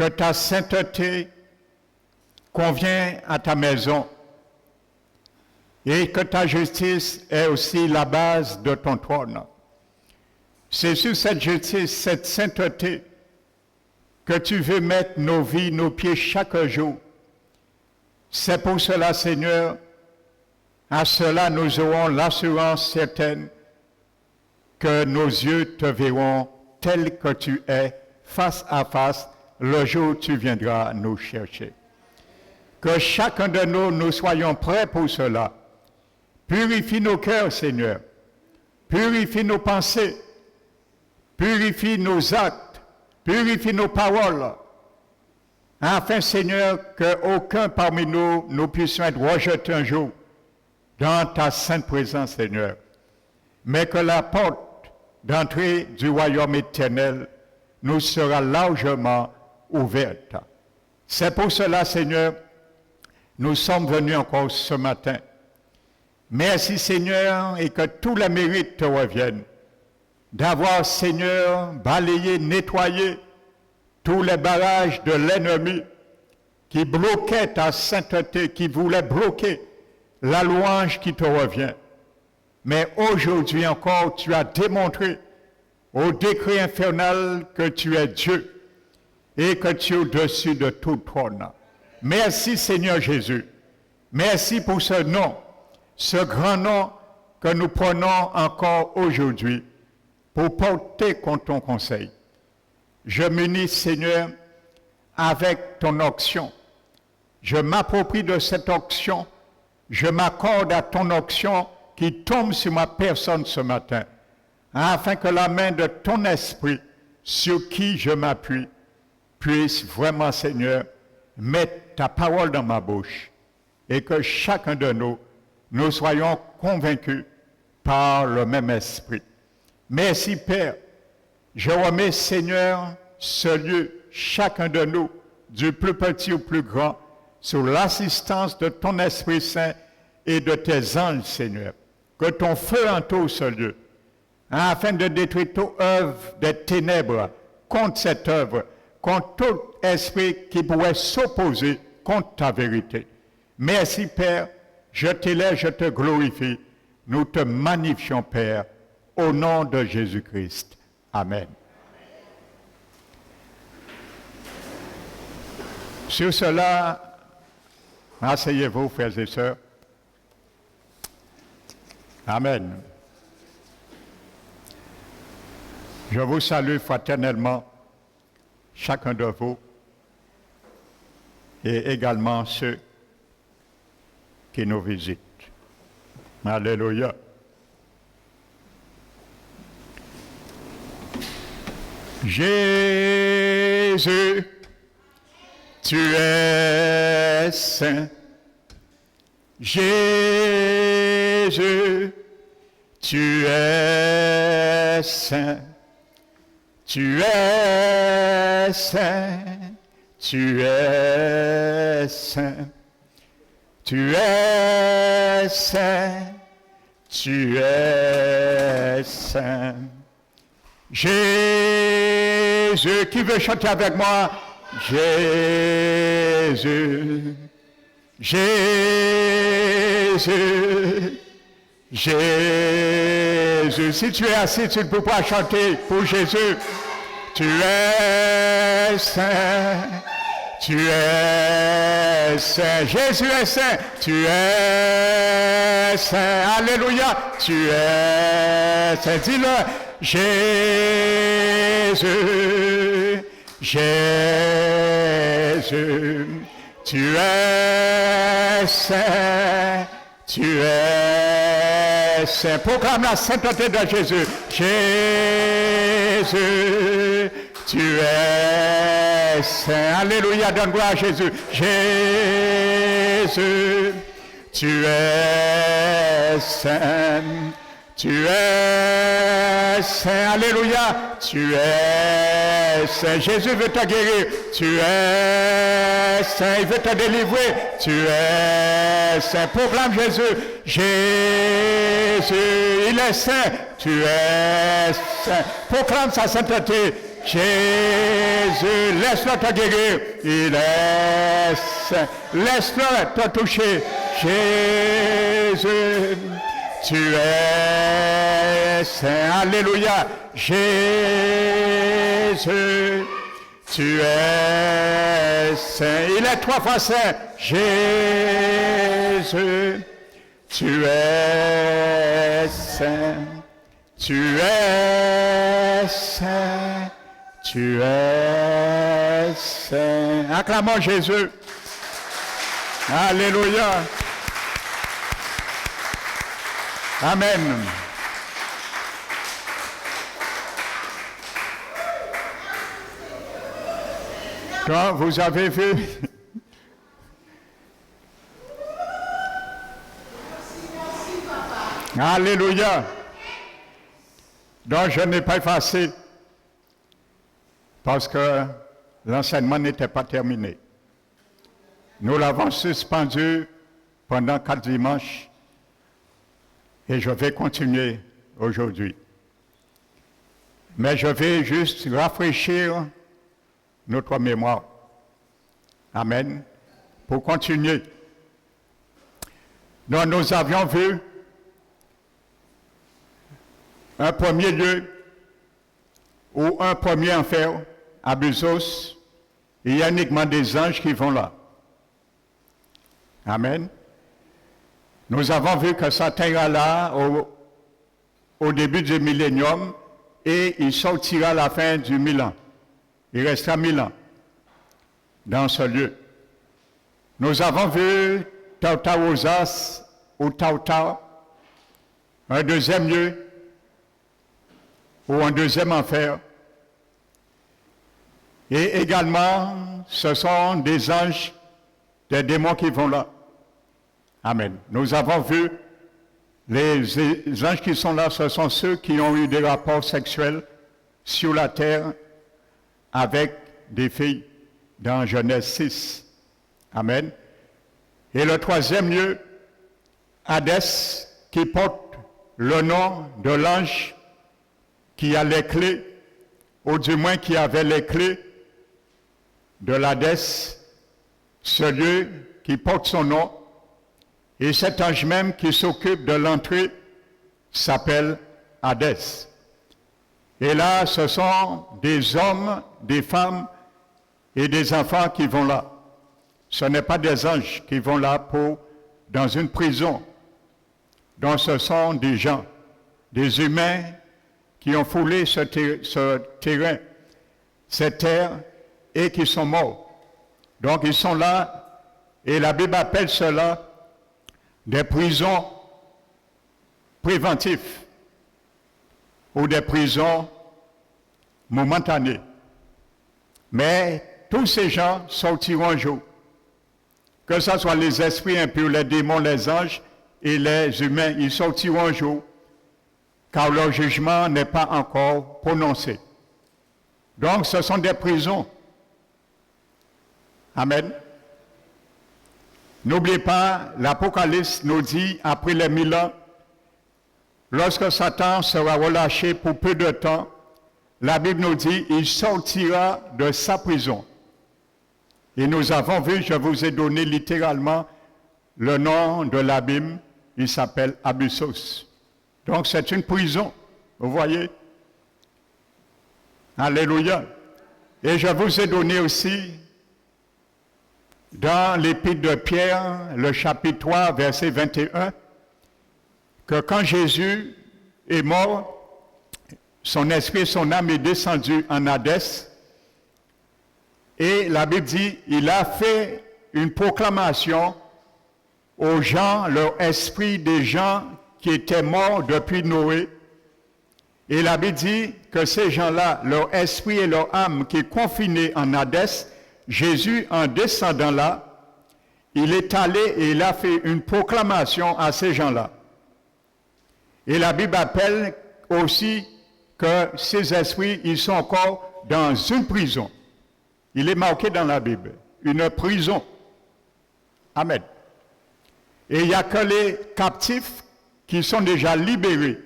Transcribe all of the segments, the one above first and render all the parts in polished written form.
que ta sainteté convient à ta maison et que ta justice est aussi la base de ton trône. C'est sur cette justice, cette sainteté, que tu veux mettre nos vies, nos pieds chaque jour. C'est pour cela, Seigneur, à cela nous aurons l'assurance certaine que nos yeux te verront tel que tu es, face à face, le jour où tu viendras nous chercher. Que chacun de nous soyons prêts pour cela. Purifie nos cœurs, Seigneur. Purifie nos pensées. Purifie nos actes. Purifie nos paroles. Afin, Seigneur, qu'aucun parmi nous puissions être rejetés un jour dans ta sainte présence, Seigneur. Mais que la porte d'entrée du royaume éternel nous sera largement ouverte. C'est pour cela, Seigneur, nous sommes venus encore ce matin. Merci, Seigneur, et que tous les mérites te reviennent. D'avoir, Seigneur, balayé, nettoyé tous les barrages de l'ennemi qui bloquaient ta sainteté, qui voulait bloquer la louange qui te revient. Mais aujourd'hui encore, tu as démontré au décret infernal que tu es Dieu et que tu es au-dessus de tout trône. Merci, Seigneur Jésus. Merci pour ce nom, ce grand nom que nous prenons encore aujourd'hui pour porter contre ton conseil. Je m'unis, Seigneur, avec ton onction. Je m'approprie de cette onction. Je m'accorde à ton onction qui tombe sur ma personne ce matin, afin que la main de ton esprit, sur qui je m'appuie, puisse vraiment, Seigneur, mettre ta parole dans ma bouche et que chacun de nous soyons convaincus par le même esprit. Merci, Père. Je remets, Seigneur, ce lieu, chacun de nous, du plus petit au plus grand, sous l'assistance de ton Esprit Saint et de tes anges, Seigneur. Que ton feu entoure ce lieu, afin de détruire toute œuvre des ténèbres contre cette œuvre, contre tout esprit qui pourrait s'opposer contre ta vérité. Merci, Père. Je t'élève, je te glorifie. Nous te magnifions, Père, au nom de Jésus-Christ. Amen. Sur cela, asseyez-vous, frères et sœurs. Amen. Je vous salue fraternellement, chacun de vous, et également ceux qui nous visitent. Alléluia. Jésus, tu es saint. Jésus, tu es saint. Tu es saint. Tu es saint. Tu es saint. Tu es saint. Jésus, qui veut chanter avec moi? Jésus, Jésus, Jésus. Si tu es assis, tu ne peux pas chanter pour Jésus. Tu es saint, tu es saint. Jésus est saint, tu es saint. Alléluia, tu es saint. Dis-le, Jésus, Jésus, tu es saint, tu es saint. Proclame la sainteté de Jésus. Jésus, tu es saint. Alléluia, donne gloire à Jésus. Jésus, tu es saint. Tu es saint, alléluia, tu es saint. Jésus veut te guérir, tu es saint, il veut te délivrer, tu es saint. Proclame Jésus, Jésus, il est saint, tu es saint. Proclame sa sainteté, Jésus, laisse-le te guérir. Il est saint. Laisse-le te toucher. Jésus, tu es saint. Alléluia. Jésus, tu es saint. Il est 3 fois saint. Jésus, tu es saint. Tu es saint. Tu es saint. Acclamons Jésus. Alléluia. Amen. Quand vous avez vu, alléluia. Donc je n'ai pas effacé parce que l'enseignement n'était pas terminé. Nous l'avons suspendu pendant 4 dimanches et je vais continuer aujourd'hui. Mais je vais juste rafraîchir notre mémoire. Amen. Pour continuer. Donc nous avions vu un premier lieu ou un premier enfer, Abyssos, il y a uniquement des anges qui vont là. Amen. Nous avons vu que Satan ira là au début du millénium et il sortira à la fin du 1000 ans. Il restera 1000 ans dans ce lieu. Nous avons vu Tartarosas ou Tartar, un deuxième lieu ou un deuxième enfer. Et également, ce sont des anges, des démons qui vont là. Amen. Nous avons vu les anges qui sont là, ce sont ceux qui ont eu des rapports sexuels sur la terre avec des filles dans Genèse 6. Amen. Et le troisième lieu, Hadès, qui porte le nom de l'ange qui a les clés, ou du moins qui avait les clés de l'Hadès, ce lieu qui porte son nom, et cet ange même qui s'occupe de l'entrée s'appelle Hadès. Et là, ce sont des hommes, des femmes et des enfants qui vont là. Ce n'est pas des anges qui vont là dans une prison. Donc ce sont des gens, des humains qui ont foulé ce terrain, cette terre, et qui sont morts. Donc ils sont là, et la Bible appelle cela des prisons préventives ou des prisons momentanées. Mais tous ces gens sortiront un jour. Que ce soit les esprits impurs, les démons, les anges et les humains, ils sortiront un jour, car leur jugement n'est pas encore prononcé. Donc ce sont des prisons. Amen. N'oubliez pas, l'Apocalypse nous dit, après les 1000 ans, lorsque Satan sera relâché pour peu de temps, la Bible nous dit, il sortira de sa prison. Et nous avons vu, je vous ai donné littéralement le nom de l'abîme, il s'appelle Abyssos. Donc c'est une prison, vous voyez. Alléluia. Et je vous ai donné aussi, dans l'épître de Pierre, le chapitre 3, verset 21, que quand Jésus est mort, son esprit et son âme est descendu en Hadès, et la Bible dit, il a fait une proclamation aux gens, leur esprit des gens qui étaient morts depuis Noé. Et la Bible dit que ces gens-là, leur esprit et leur âme qui est confiné en Hadès, Jésus, en descendant là, il est allé et il a fait une proclamation à ces gens-là. Et la Bible appelle aussi que ces esprits, ils sont encore dans une prison. Il est marqué dans la Bible, une prison. Amen. Et il n'y a que les captifs qui sont déjà libérés.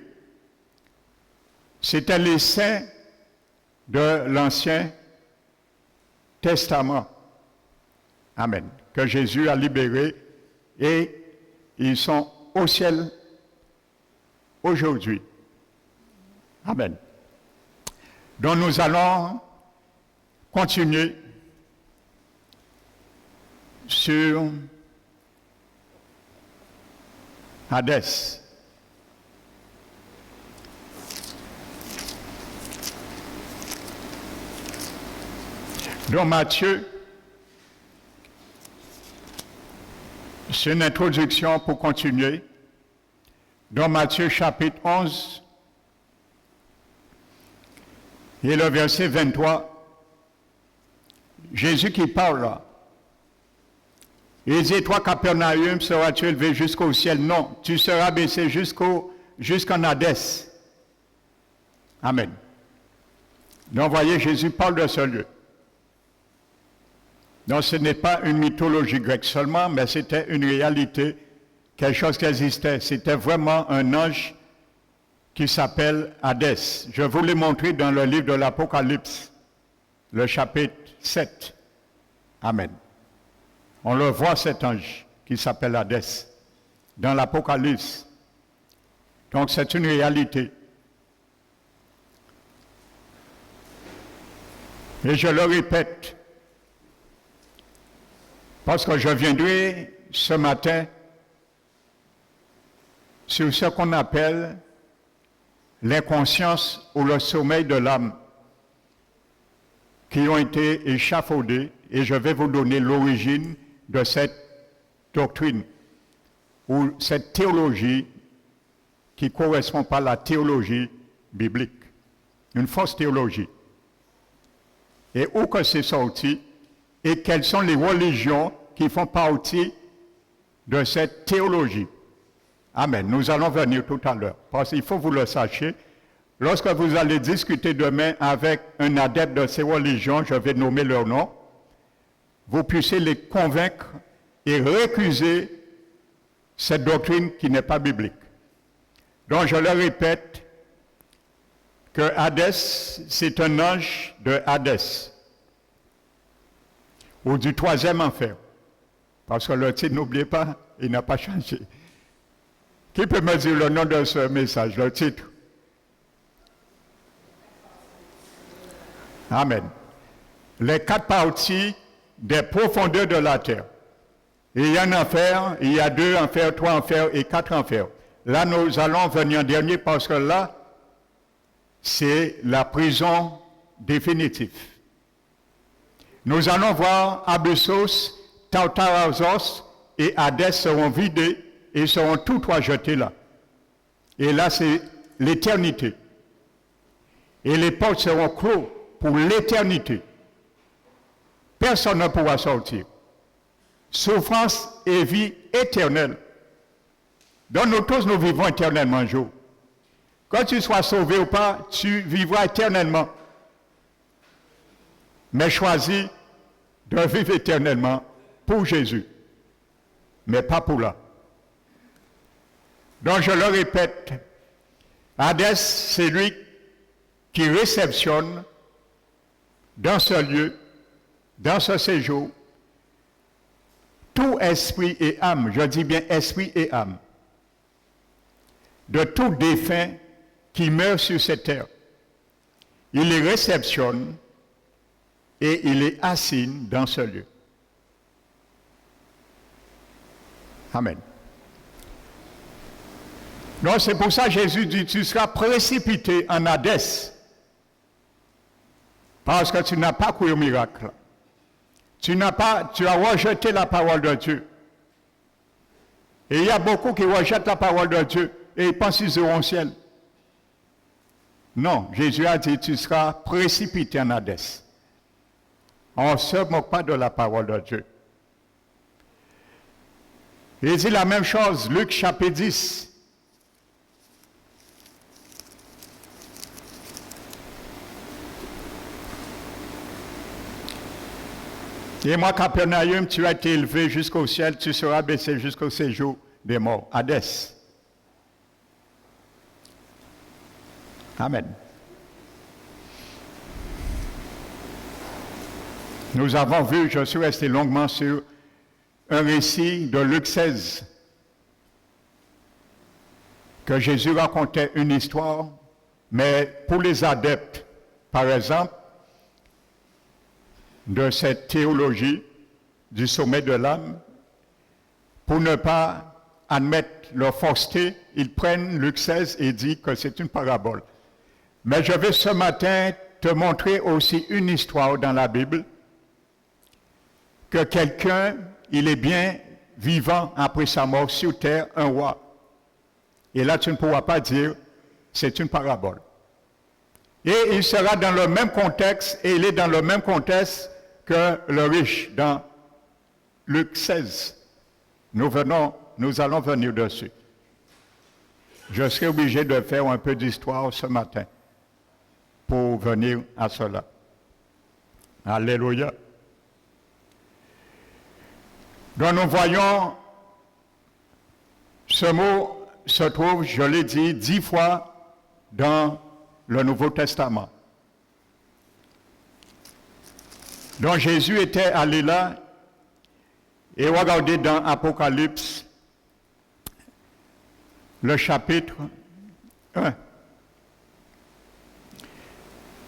C'était les saints de l'Ancien Testament. Amen. Que Jésus a libérés et ils sont au ciel aujourd'hui. Amen. Donc nous allons continuer sur Hadès. Dans Matthieu, c'est une introduction pour continuer. Dans Matthieu chapitre 11 et le verset 23, Jésus qui parle là. Il dit, toi, Capernaum, seras-tu élevé jusqu'au ciel? Non, tu seras baissé jusqu'en Hadès. Amen. Donc, voyez, Jésus parle de ce lieu. Donc, ce n'est pas une mythologie grecque seulement, mais c'était une réalité, quelque chose qui existait. C'était vraiment un ange qui s'appelle Hadès. Je vous l'ai montré dans le livre de l'Apocalypse, le chapitre 7. Amen. On le voit, cet ange qui s'appelle Hadès, dans l'Apocalypse. Donc, c'est une réalité. Et je le répète, parce que je viendrai ce matin sur ce qu'on appelle l'inconscience ou le sommeil de l'âme qui ont été échafaudés, et je vais vous donner l'origine de cette doctrine ou cette théologie qui ne correspond pas à la théologie biblique, une fausse théologie. Et où que c'est sorti, et quelles sont les religions qui font partie de cette théologie. Amen. Nous allons venir tout à l'heure, parce qu'il faut que vous le sachiez. Lorsque vous allez discuter demain avec un adepte de ces religions, je vais nommer leur nom, vous puissiez les convaincre et récuser cette doctrine qui n'est pas biblique. Donc je le répète, que Hadès, c'est un ange de Hadès, ou du troisième enfer. Parce que le titre, n'oubliez pas, il n'a pas changé. Qui peut me dire le nom de ce message, le titre? Amen. Les 4 parties des profondeurs de la terre. Il y a un enfer, il y a 2 enfers, 3 enfers et 4 enfers. Là, nous allons venir en dernier parce que là, c'est la prison définitive. Nous allons voir Abyssos, Tartaros et Hadès seront vidés et seront tous 3 jetés là. Et là, c'est l'éternité. Et les portes seront clos pour l'éternité. Personne ne pourra sortir. Souffrance et vie éternelle. Donc nous tous, nous vivons éternellement un jour. Quand tu sois sauvé ou pas, tu vivras éternellement. Mais choisis de vivre éternellement pour Jésus, mais pas pour là. Donc je le répète, Hadès, c'est lui qui réceptionne dans ce lieu, dans ce séjour, tout esprit et âme, je dis bien esprit et âme, de tout défunt qui meurt sur cette terre. Il les réceptionne et il les assigne dans ce lieu. Amen. Donc c'est pour ça que Jésus dit, tu seras précipité en Hadès, parce que tu n'as pas cru au miracle. Tu as rejeté la parole de Dieu. Et il y a beaucoup qui rejettent la parole de Dieu et ils pensent qu'ils seront au ciel. Non, Jésus a dit, tu seras précipité en Hadès. On ne se moque pas de la parole de Dieu. Il dit la même chose, Luc chapitre 10. Et moi, Capernaum, tu as été élevé jusqu'au ciel, tu seras baissé jusqu'au séjour des morts. Hadès. Amen. Nous avons vu, je suis resté longuement sur un récit de Luc 16, que Jésus racontait une histoire, mais pour les adeptes, par exemple, de cette théologie du sommet de l'âme, pour ne pas admettre leur fausseté, ils prennent Luc 16 et disent que c'est une parabole. Mais je vais ce matin te montrer aussi une histoire dans la Bible, que quelqu'un, il est bien vivant après sa mort sur terre, un roi. Et là, tu ne pourras pas dire, c'est une parabole. Et il sera dans le même contexte, et il est dans le même contexte que le riche, dans Luc 16. Nous allons venir dessus. Je serai obligé de faire un peu d'histoire ce matin pour venir à cela. Alléluia. Donc nous voyons, ce mot se trouve, je l'ai dit, 10 fois dans le Nouveau Testament. Donc Jésus était allé là, et regardez dans Apocalypse, le chapitre 1.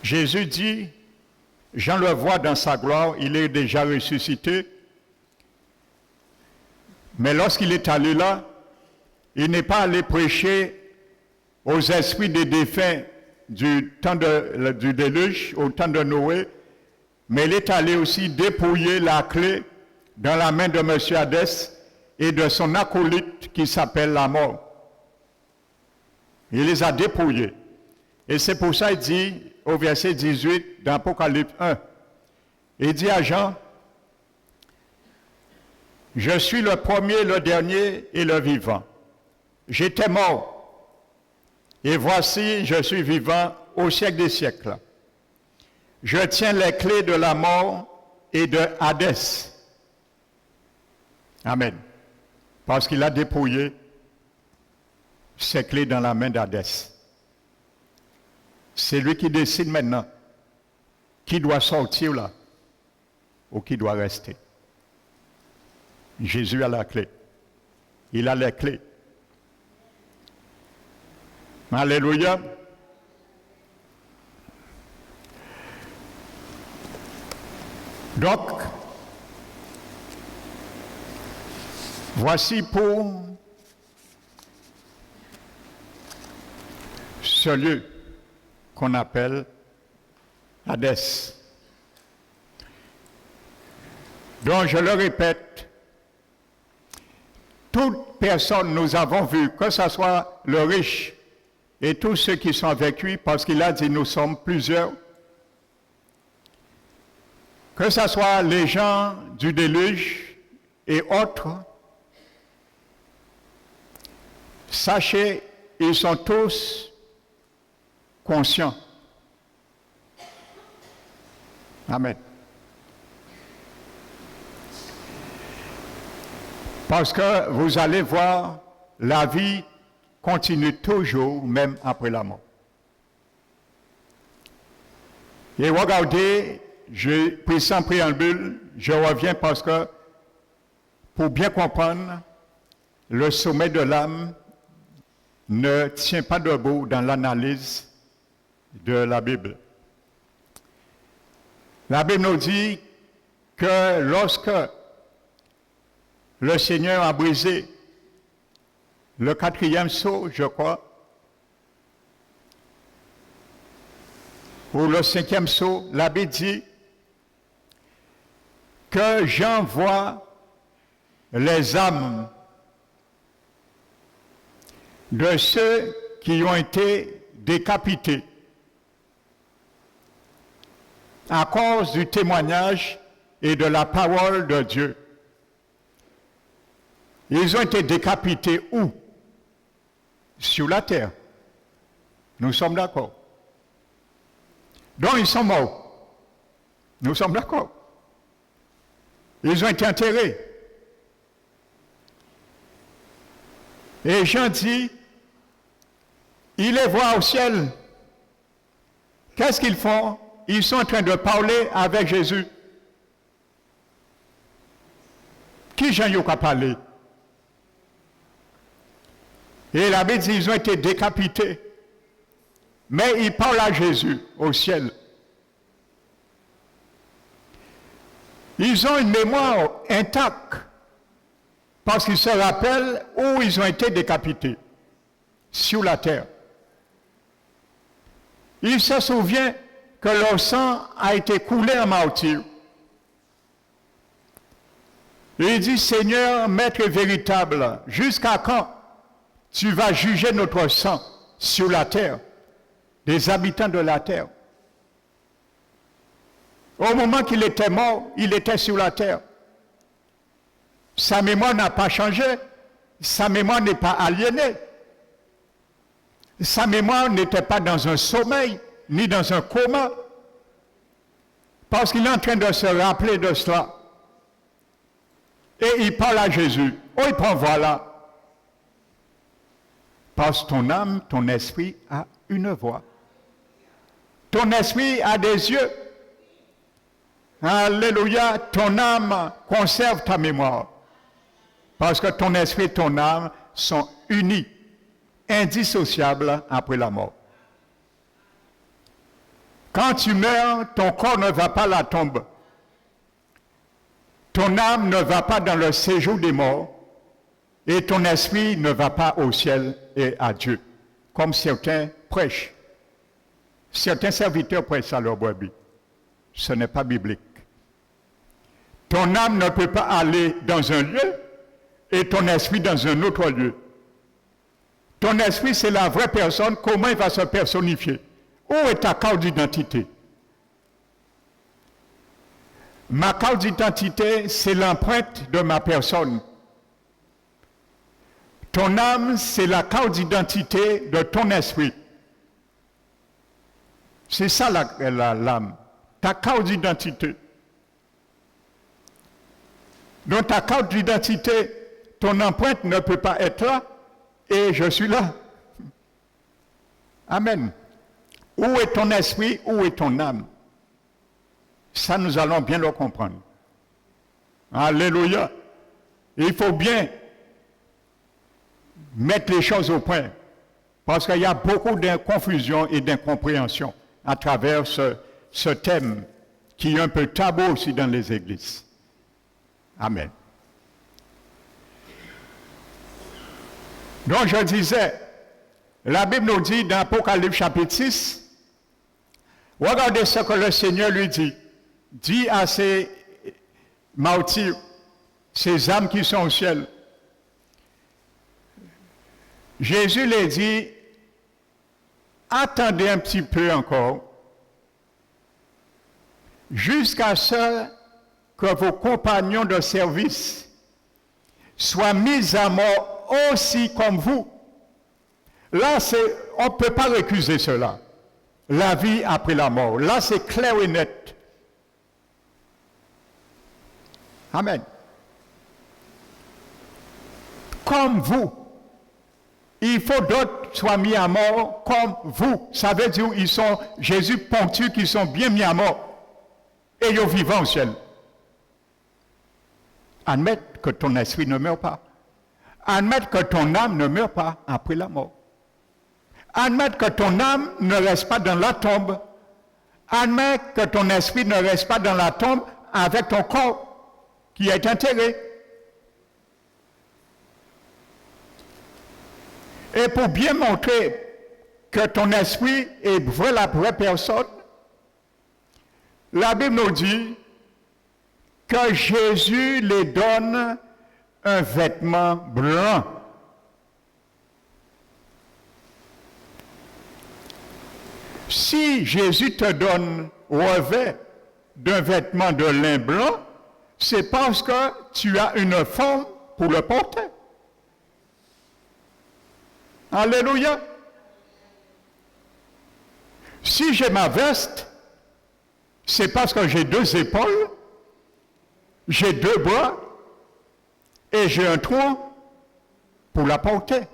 Jésus dit, Jean le voit dans sa gloire, il est déjà ressuscité, mais lorsqu'il est allé là, il n'est pas allé prêcher aux esprits des défunts du déluge, au temps de Noé, mais il est allé aussi dépouiller la clé dans la main de M. Hadès et de son acolyte qui s'appelle la mort. Il les a dépouillés. Et c'est pour ça qu'il dit au verset 18 d'Apocalypse 1, il dit à Jean, « Je suis le premier, le dernier et le vivant. J'étais mort, et voici, je suis vivant au siècle des siècles. Je tiens les clés de la mort et de Hadès. » Amen. Parce qu'il a dépouillé ses clés dans la main d'Hadès. C'est lui qui décide maintenant qui doit sortir là ou qui doit rester. Jésus a la clé. Il a les clés. Alléluia. Donc, voici pour ce lieu qu'on appelle Hadès. Donc, je le répète, toute personne nous avons vu, que ce soit le riche et tous ceux qui sont avec lui, parce qu'il a dit nous sommes plusieurs, que ce soit les gens du déluge et autres, sachez, ils sont tous conscients. Amen. Parce que vous allez voir, la vie continue toujours, même après la mort. Et regardez, je pris sans préambule, je reviens parce que, pour bien comprendre, le sommet de l'âme ne tient pas debout dans l'analyse de la Bible. La Bible nous dit que lorsque le Seigneur a brisé le 4e sceau, je crois, ou le 5e sceau, la Bible dit que Jean voit les âmes de ceux qui ont été décapités à cause du témoignage et de la parole de Dieu. Ils ont été décapités où? Sur la terre. Nous sommes d'accord. Donc ils sont morts. Nous sommes d'accord. Ils ont été enterrés. Et Jean dit, il les voit au ciel. Qu'est-ce qu'ils font? Ils sont en train de parler avec Jésus. Qui j'en ai qu'à parler? Et la Bible dit ils ont été décapités. Mais ils parlent à Jésus au ciel. Ils ont une mémoire intacte parce qu'ils se rappellent où ils ont été décapités, sur la terre. Ils se souviennent que leur sang a été coulé en martyr. Et il dit, Seigneur, Maître véritable, jusqu'à quand tu vas juger notre sang sur la terre, des habitants de la terre? Au moment qu'il était mort, il était sur la terre. Sa mémoire n'a pas changé, sa mémoire n'est pas aliénée. Sa mémoire n'était pas dans un sommeil, ni dans un coma, parce qu'il est en train de se rappeler de cela. Et il parle à Jésus. Oh, il prend, voilà. Parce que ton âme, ton esprit a une voix. Ton esprit a des yeux. Alléluia, ton âme conserve ta mémoire. Parce que ton esprit et ton âme sont unis, indissociables après la mort. Quand tu meurs, ton corps ne va pas à la tombe. Ton âme ne va pas dans le séjour des morts. Et ton esprit ne va pas au ciel et à Dieu. Comme certains prêchent. Certains serviteurs prêchent à leur brebis. Ce n'est pas biblique. Ton âme ne peut pas aller dans un lieu et ton esprit dans un autre lieu. Ton esprit, c'est la vraie personne. Comment il va se personnifier? Où est ta carte d'identité? Ma carte d'identité, c'est l'empreinte de ma personne. Ton âme, c'est la carte d'identité de ton esprit. C'est ça l'âme. Ta carte d'identité. Dans ta carte d'identité, ton empreinte ne peut pas être là et je suis là. Amen. Où est ton esprit, où est ton âme? Ça, nous allons bien le comprendre. Alléluia. Il faut bien mettre les choses au point parce qu'il y a beaucoup de confusion et d'incompréhension à travers ce thème qui est un peu tabou aussi dans les églises. Amen. Donc je disais, la Bible nous dit dans Apocalypse chapitre 6, regardez ce que le Seigneur lui dit. Dit à ces martyrs, ces âmes qui sont au ciel. Jésus les dit, attendez un petit peu encore, jusqu'à ce que vos compagnons de service soient mis à mort aussi comme vous. Là, on ne peut pas récuser cela. La vie après la mort. Là, c'est clair et net. Amen. Comme vous. Il faut d'autres soient mis à mort comme vous. Ça veut dire ils sont, Jésus ponctue qu'ils sont bien mis à mort. Et ils vivent au ciel. Admettre que ton esprit ne meurt pas. Admettre que ton âme ne meurt pas après la mort. Admettre que ton âme ne reste pas dans la tombe. Admettre que ton esprit ne reste pas dans la tombe avec ton corps qui est enterré. Et pour bien montrer que ton esprit est la vraie personne, la Bible nous dit que Jésus les donne un vêtement blanc. Si Jésus te donne revêt d'un vêtement de lin blanc, c'est parce que tu as une forme pour le porter. Alléluia. Si j'ai ma veste, c'est parce que j'ai deux épaules, j'ai deux bras et j'ai un tronc pour la porter.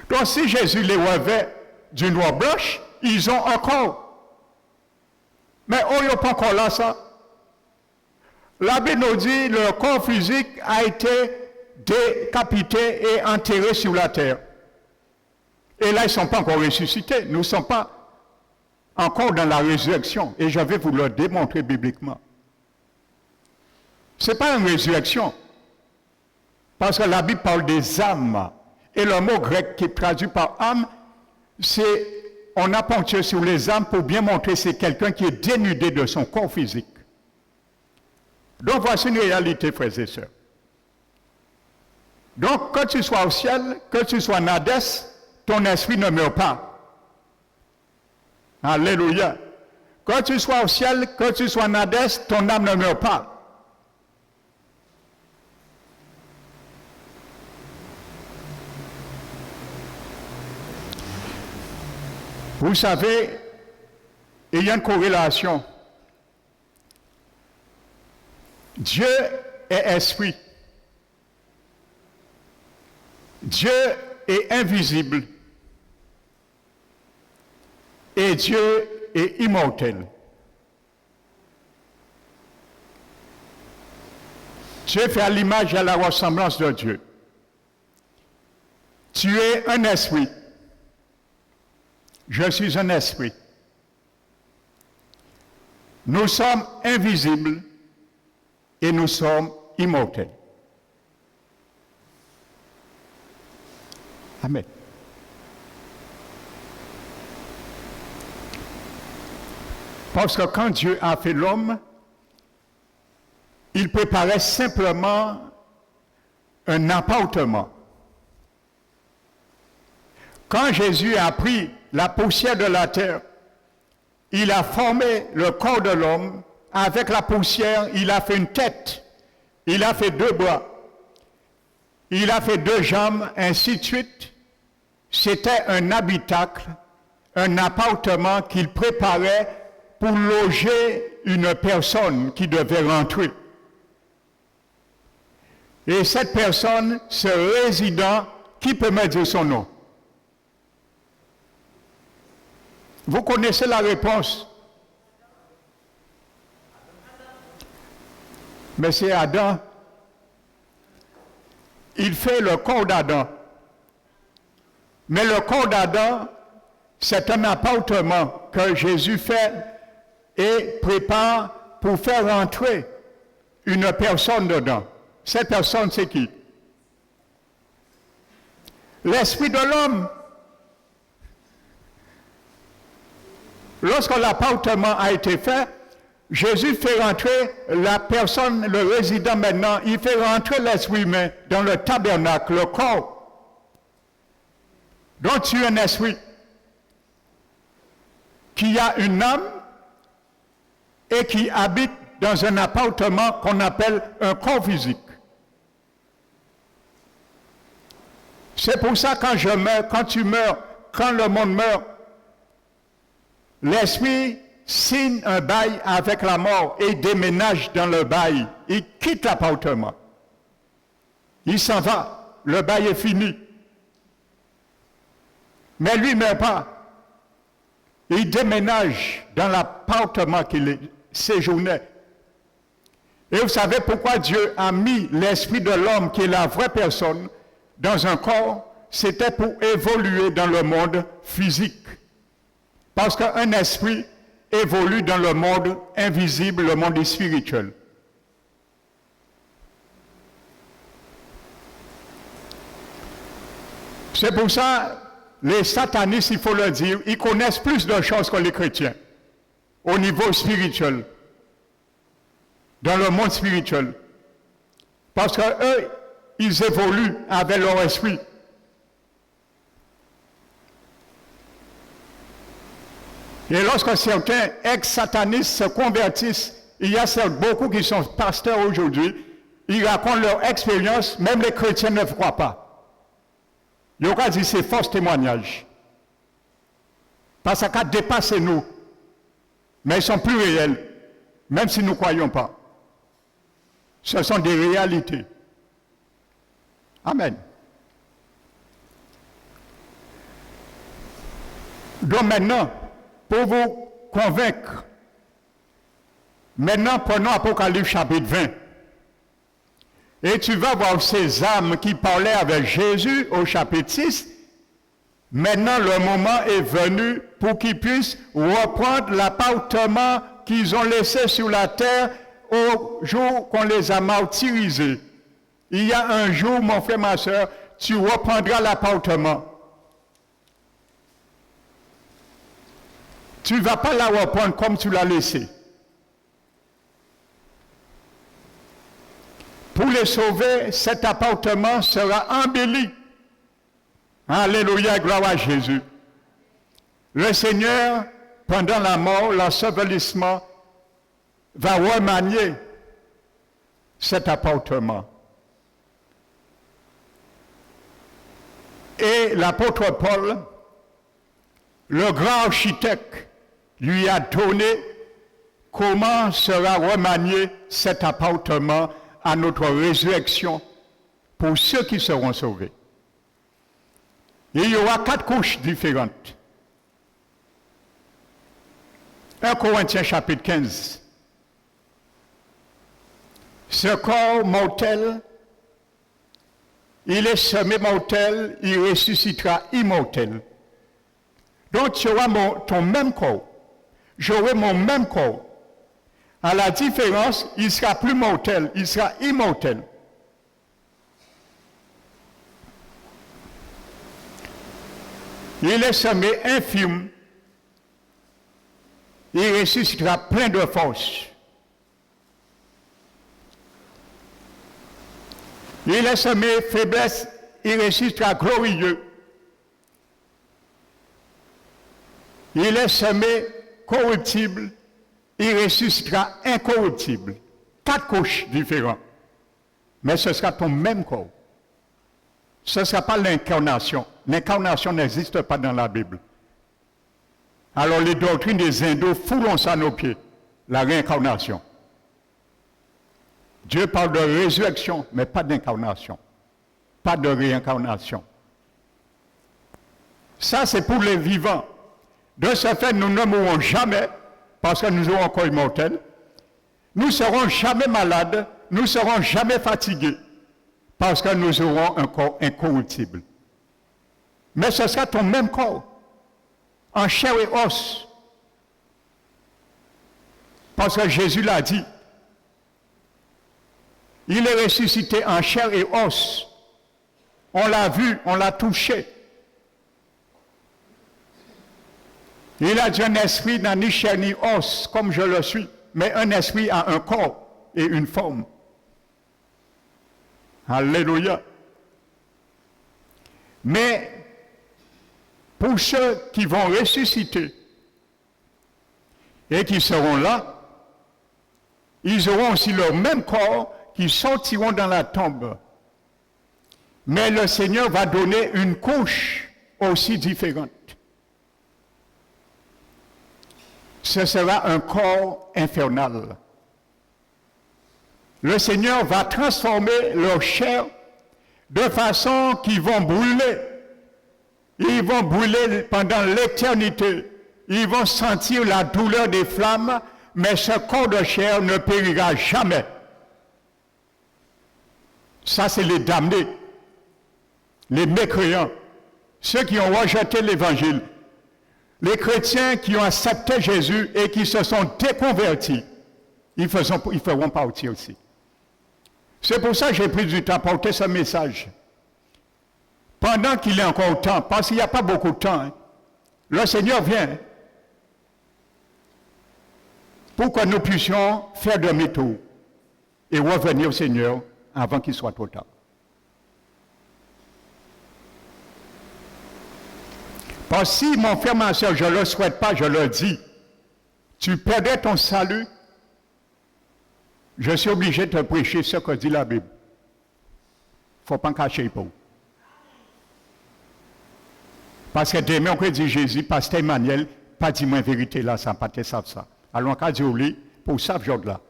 Donc si Jésus les revêt d'une noix blanche, ils ont encore. Mais on n'est pas encore là, ça. La Bible nous dit le corps physique a été décapité et enterré sur la terre. Et là, ils ne sont pas encore ressuscités. Nous ne sommes pas encore dans la résurrection. Et je vais vous le démontrer bibliquement. Ce n'est pas une résurrection. Parce que la Bible parle des âmes. Et le mot grec qui est traduit par âme, c'est, on a ponctué sur les âmes pour bien montrer que c'est quelqu'un qui est dénudé de son corps physique. Donc voici une réalité, frères et sœurs. Donc, que tu sois au ciel, que tu sois en Hadès, ton esprit ne meurt pas. Alléluia. Que tu sois au ciel, que tu sois en Hadès, ton âme ne meurt pas. Vous savez, il y a une corrélation. Dieu est esprit. Dieu est invisible. Et Dieu est immortel. Dieu fait à l'image et à la ressemblance de Dieu. Tu es un esprit. Je suis un esprit. Nous sommes invisibles et nous sommes immortels. Amen. Parce que quand Dieu a fait l'homme, il préparait simplement un appartement. Quand Jésus a pris la poussière de la terre, il a formé le corps de l'homme. Avec la poussière, il a fait une tête, il a fait 2 bras, il a fait 2 jambes, ainsi de suite. C'était un habitacle, un appartement qu'il préparait pour loger une personne qui devait rentrer. Et cette personne, ce résident, qui peut me dire son nom? Vous connaissez la réponse. Mais c'est Adam. Il fait le corps d'Adam. Mais le corps d'Adam, c'est un appartement que Jésus fait et prépare pour faire rentrer une personne dedans. Cette personne, c'est qui? L'esprit de l'homme. Lorsque l'appartement a été fait, Jésus fait rentrer la personne, le résident maintenant, il fait rentrer l'esprit humain dans le tabernacle, le corps. Donc tu es un esprit qui a une âme et qui habite dans un appartement qu'on appelle un corps physique. C'est pour ça quand je meurs, quand tu meurs, quand le monde meurt, l'esprit signe un bail avec la mort et déménage dans le bail. Il quitte l'appartement. Il s'en va. Le bail est fini. Mais lui ne meurt pas. Il déménage dans l'appartement qu'il séjournait. Et vous savez pourquoi Dieu a mis l'esprit de l'homme, qui est la vraie personne, dans un corps? C'était pour évoluer dans le monde physique. Parce qu'un esprit évolue dans le monde invisible, le monde spirituel. C'est pour ça, les satanistes, il faut le dire, ils connaissent plus de choses que les chrétiens, au niveau spirituel, dans le monde spirituel. Parce qu'eux, ils évoluent avec leur esprit. Et lorsque certains ex-satanistes se convertissent, il y a beaucoup qui sont pasteurs aujourd'hui, ils racontent leur expérience, même les chrétiens ne croient pas. Ils ont dit c'est faux témoignage. Parce que ça dépasse nous. Mais ils sont plus réels, même si nous ne croyons pas. Ce sont des réalités. Amen. Donc maintenant, pour vous convaincre Maintenant, prenons Apocalypse chapitre 20. Et tu vas voir ces âmes qui parlaient avec Jésus au chapitre 6. Maintenant, le moment est venu pour qu'ils puissent reprendre l'appartement qu'ils ont laissé sur la terre au jour qu'on les a martyrisés. Il y a un jour, mon frère, ma soeur, tu reprendras l'appartement. Tu ne vas pas la reprendre comme tu l'as laissé. Pour les sauver, cet appartement sera embelli. Alléluia, gloire à Jésus. Le Seigneur, pendant la mort, l'ensevelissement, va remanier cet appartement. Et l'apôtre Paul, le grand architecte, lui a donné comment sera remanié cet appartement à notre résurrection pour ceux qui seront sauvés. Et il y aura 4 couches différentes. 1 Corinthiens chapitre 15. Ce corps mortel, il est semé mortel, il ressuscitera immortel. Donc tu auras ton même corps. J'aurai mon même corps. À la différence, il sera plus mortel, il sera immortel. Il est semé infirme. Il ressuscitera plein de force. Il est semé faiblesse, il ressuscitera glorieux. Il est semé corruptible, il ressuscitera incorruptible. 4 couches différentes. Mais ce sera ton même corps. Ce ne sera pas l'incarnation. L'incarnation n'existe pas dans la Bible. Alors les doctrines des Indos foulons ça à nos pieds. La réincarnation. Dieu parle de résurrection, mais pas d'incarnation. Pas de réincarnation. Ça, c'est pour les vivants. De ce fait, nous ne mourrons jamais, parce que nous serons encore immortels. Nous ne serons jamais malades, nous ne serons jamais fatigués, parce que nous aurons un corps incorruptible. Mais ce sera ton même corps, en chair et os. Parce que Jésus l'a dit. Il est ressuscité en chair et os. On l'a vu, on l'a touché. Il a dit un esprit n'a ni chair ni os, comme je le suis, mais un esprit a un corps et une forme. Alléluia. Mais pour ceux qui vont ressusciter et qui seront là, ils auront aussi leur même corps qui sortiront dans la tombe. Mais le Seigneur va donner une couche aussi différente. Ce sera un corps infernal. Le Seigneur va transformer leur chair de façon qu'ils vont brûler. Ils vont brûler pendant l'éternité. Ils vont sentir la douleur des flammes, mais ce corps de chair ne périra jamais. Ça, c'est les damnés, les mécréants, ceux qui ont rejeté l'Évangile. Les chrétiens qui ont accepté Jésus et qui se sont déconvertis, ils feront partie aussi. C'est pour ça que j'ai pris du temps pour porter ce message. Pendant qu'il est encore temps, parce qu'il n'y a pas beaucoup de temps, le Seigneur vient pour que nous puissions faire demi-tour et revenir au Seigneur avant qu'il soit trop tard. Parce que si, mon frère, ma soeur, je ne le souhaite pas, je le dis, tu perdais ton salut, je suis obligé de te prêcher ce que dit la Bible. Il ne faut pas cacher les pauvres. Parce que demain, on peut dire Jésus, pasteur Emmanuel, pas dit moi vérité là, ça pas te savent ça. Alors, on peut dire pour ça, là.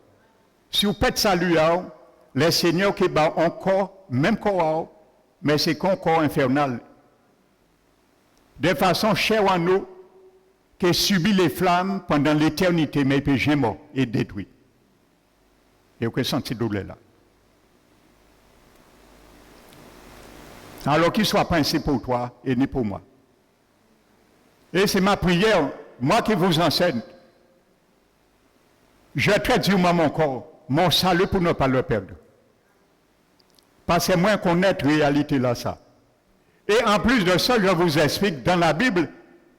Si vous faites salut, les seigneurs qui ont encore, même corps, mais c'est qu'un corps infernal. De façon chère à nous, qui subit les flammes pendant l'éternité, mais peut jamais mort et détruit. Et vous sentez douleur là. Alors qu'il soit pas ainsi pour toi et ni pour moi. Et c'est ma prière, moi qui vous enseigne. Je traite durement mon corps, mon salut pour ne pas le perdre. Parce que moi connaître la réalité là ça. Et en plus de ça, je vous explique, dans la Bible,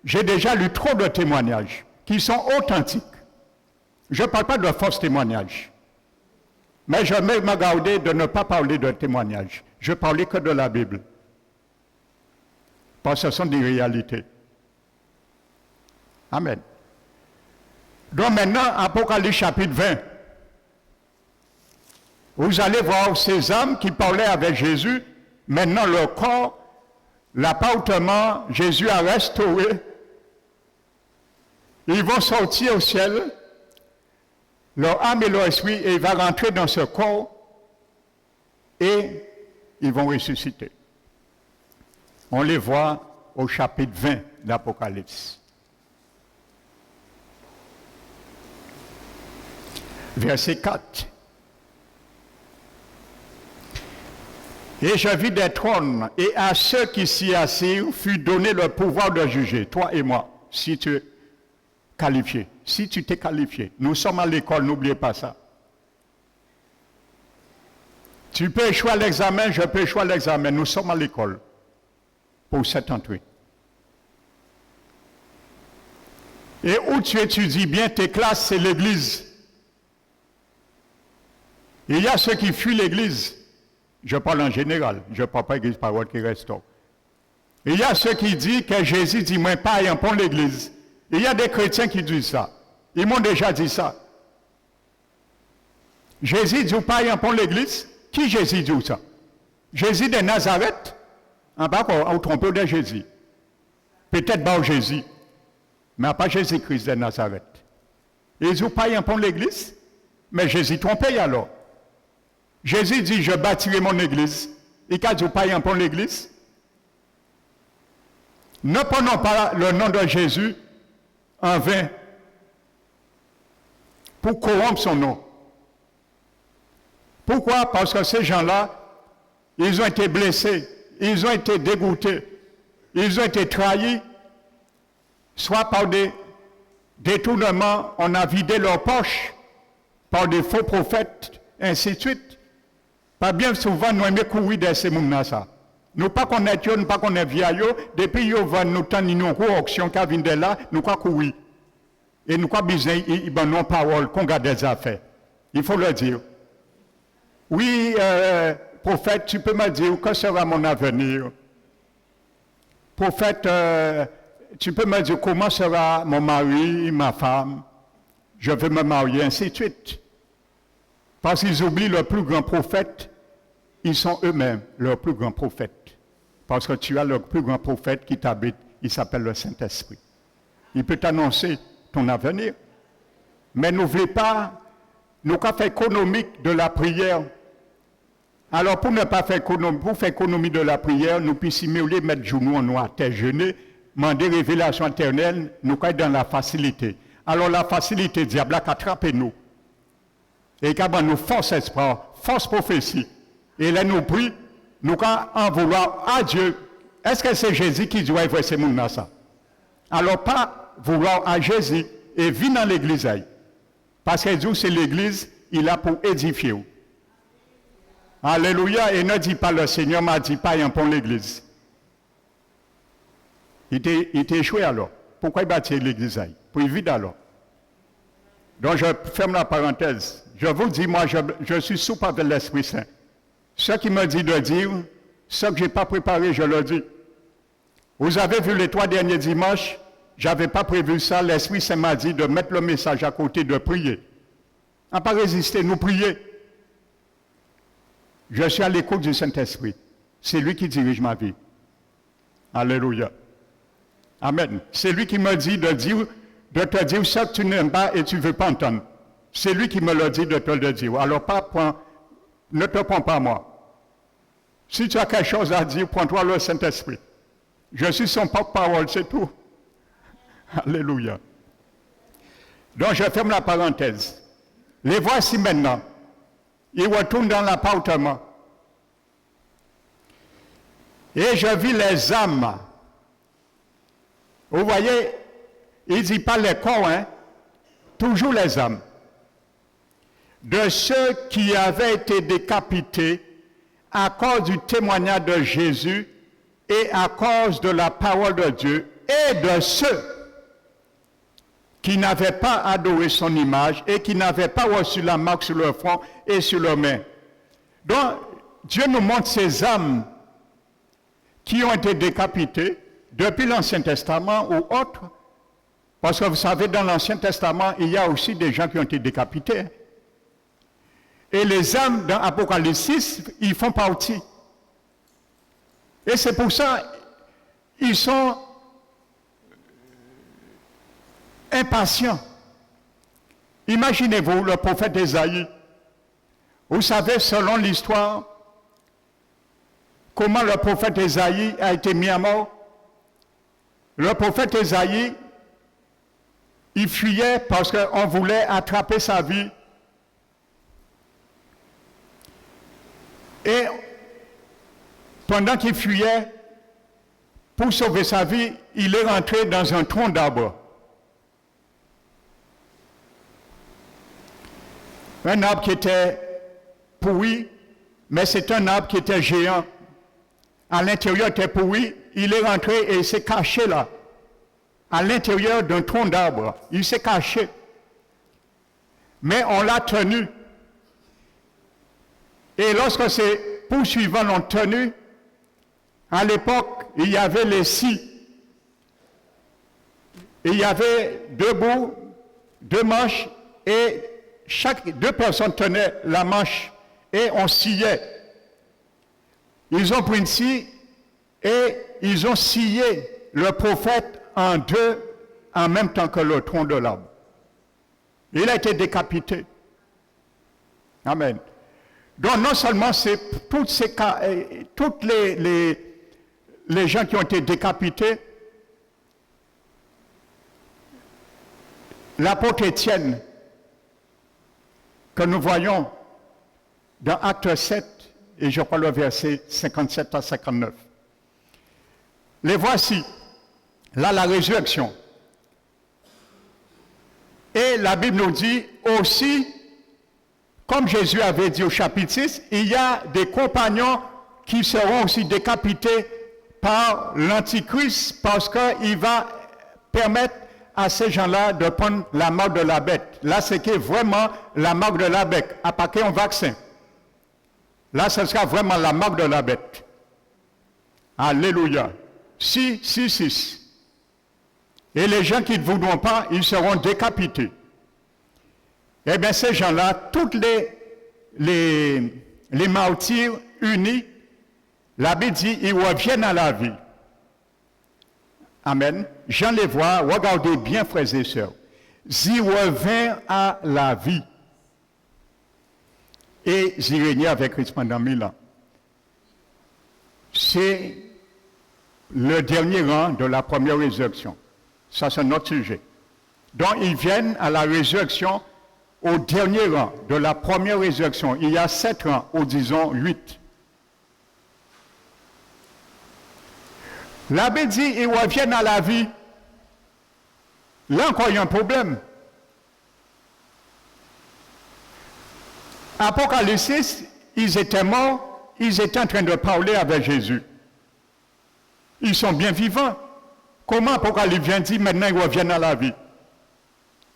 j'ai déjà lu trop de témoignages qui sont authentiques. Je ne parle pas de fausses témoignages. Mais je vais me garder de ne pas parler de témoignages. Je parlais que de la Bible. Parce que ce sont des réalités. Amen. Donc maintenant, Apocalypse chapitre 20. Vous allez voir ces âmes qui parlaient avec Jésus. Maintenant, leur corps, l'appartement, Jésus a restauré. Ils vont sortir au ciel. Leur âme et leur esprit, et ils vont rentrer dans ce corps. Et ils vont ressusciter. On les voit au chapitre 20 d'Apocalypse. Verset 4. Et je vis des trônes, et à ceux qui s'y assirent fut donné le pouvoir de juger, toi et moi, si tu es qualifié. Si tu t'es qualifié. Nous sommes à l'école, n'oubliez pas ça. Tu peux échouer à l'examen, je peux échouer à l'examen. Nous sommes à l'école pour cette entrée. Et où tu étudies bien tes classes, c'est l'église. Il y a ceux qui fuient l'église. Je parle en général, je ne parle pas d'église parole qui restaure. Il y a ceux qui disent que Jésus dit, moi, pas un pour l'église. Il y a des chrétiens qui disent ça. Ils m'ont déjà dit ça. Jésus dit, pas un pour l'église. Qui Jésus dit ça? Jésus de Nazareth? En bas, on trompe de Jésus. Peut-être pas Jésus, mais pas Jésus-Christ de Nazareth. Ils disent, pas un pour l'église? Mais Jésus trompé alors. Jésus dit, je bâtirai mon église. Et quand vous payez pour l'église, ne prenons pas le nom de Jésus en vain pour corrompre son nom. Pourquoi? Parce que ces gens-là, ils ont été blessés, ils ont été dégoûtés, ils ont été trahis, soit par des détournements, on a vidé leurs poches, par des faux prophètes, ainsi de suite. Pas bien souvent, nous aimons courir de ces gens-là. Nous pas connaître, nous pas connaître vieillot, depuis qu'ils vont nous tendre une auction qui vient de là, nous pas courir. Et nous pas besoin, ils ont nos paroles, qu'on garde des affaires. Il faut le dire. Oui, prophète, tu peux me dire que sera mon avenir? Prophète, tu peux me dire comment sera mon mari, ma femme? Je veux me marier, ainsi de suite. Parce qu'ils oublient le plus grand prophète, ils sont eux-mêmes leur plus grand prophète. Parce que tu as le plus grand prophète qui t'habite, il s'appelle le Saint-Esprit. Il peut t'annoncer ton avenir. Mais n'oubliez pas, nous avons fait économique de la prière. Alors pour ne pas faire économie, pour faire économie de la prière, nous puissions mieux mettre genoux en nous à terre jeûner, demander révélation éternelle, nous sommes dans la facilité. Alors la facilité, diable a attrapé nous. Et quand nous force espoir, force prophétie, et là nous prie, nous quand en vouloir à Dieu, est-ce que c'est Jésus qui doit voir ces gens ça? Alors pas vouloir à Jésus et venir dans l'église. Parce que Dieu c'est l'église, il a pour édifier. Alléluia, et ne dit pas le Seigneur m'a dit pas un pour l'église. Il était échoué alors. Pourquoi il bâtit l'église? Pour y vide alors. Donc je ferme la parenthèse. Je vous dis, moi, je suis souple avec l'Esprit Saint. Ce qui me dit de dire, ce que je n'ai pas préparé, je le dis. Vous avez vu les 3 derniers dimanches, je n'avais pas prévu ça. L'Esprit Saint m'a dit de mettre le message à côté, de prier. À pas résister, nous prier. Je suis à l'écoute du Saint-Esprit. C'est lui qui dirige ma vie. Alléluia. Amen. C'est lui qui me dit de te dire ce que tu n'aimes pas et tu ne veux pas entendre. C'est lui qui me l'a dit de te le dire. Alors ne te prends pas moi. Si tu as quelque chose à dire, prends-toi le Saint-Esprit. Je suis son porte-parole, c'est tout. Alléluia. Donc je ferme la parenthèse. Les voici maintenant. il retourne dans l'appartement. Et je vis les âmes. Vous voyez, il ne dit pas les corps, hein, toujours les âmes. De ceux qui avaient été décapités à cause du témoignage de Jésus et à cause de la parole de Dieu, et de ceux qui n'avaient pas adoré son image et qui n'avaient pas reçu la marque sur leur front et sur leurs mains. Donc, Dieu nous montre ces âmes qui ont été décapitées depuis l'Ancien Testament ou autres, parce que vous savez, dans l'Ancien Testament, il y a aussi des gens qui ont été décapités. Et les âmes dans Apocalypse 6, ils font partie. Et c'est pour ça ils sont impatients. Imaginez-vous le prophète Ésaïe. Vous savez, selon l'histoire, comment le prophète Ésaïe a été mis à mort. Le prophète Ésaïe, il fuyait parce qu'on voulait attraper sa vie. Et pendant qu'il fuyait, pour sauver sa vie, il est rentré dans un tronc d'arbre. Un arbre qui était pourri, mais c'est un arbre qui était géant. À l'intérieur était pourri, il est rentré et il s'est caché là, à l'intérieur d'un tronc d'arbre. Il s'est caché. Mais on l'a tenu. Et lorsque ses poursuivants l'ont tenu, à l'époque, il y avait les scies. Il y avait deux bouts, deux manches, et deux personnes tenaient la manche, et on sciait. Ils ont pris une scie, et ils ont scié le prophète en deux, en même temps que le tronc de l'arbre. Il a été décapité. Amen. Donc non seulement c'est toutes les gens qui ont été décapités, l'apôtre Étienne, que nous voyons dans Acte 7, et je crois le verset 57 à 59. Les voici, là la résurrection. Et la Bible nous dit aussi, comme Jésus avait dit au chapitre 6, il y a des compagnons qui seront aussi décapités par l'Antichrist parce qu'il va permettre à ces gens-là de prendre la marque de la bête. Là, c'est qui est vraiment la marque de la bête, à part un vaccin. Là, ce sera vraiment la marque de la bête. Alléluia. 6, 6, 6. Et les gens qui ne voudront pas, ils seront décapités. Eh bien, ces gens-là, toutes les martyrs unis, la Bible dit, ils reviennent à la vie. Amen. Jean les vois, regardez bien, frères et sœurs. Ils reviennent à la vie. Et ils régnaient avec Christ pendant 1000 ans. C'est le dernier rang de la première résurrection. Ça, c'est notre sujet. Donc, ils viennent à la résurrection au dernier rang de la première résurrection. Il y a 7 rangs, ou disons 8. La Bible dit, ils reviennent à la vie. Là encore, il y a un problème. Apocalypse 6, ils étaient morts, ils étaient en train de parler avec Jésus. Ils sont bien vivants. Comment Apocalypse vient dire, maintenant ils reviennent à la vie?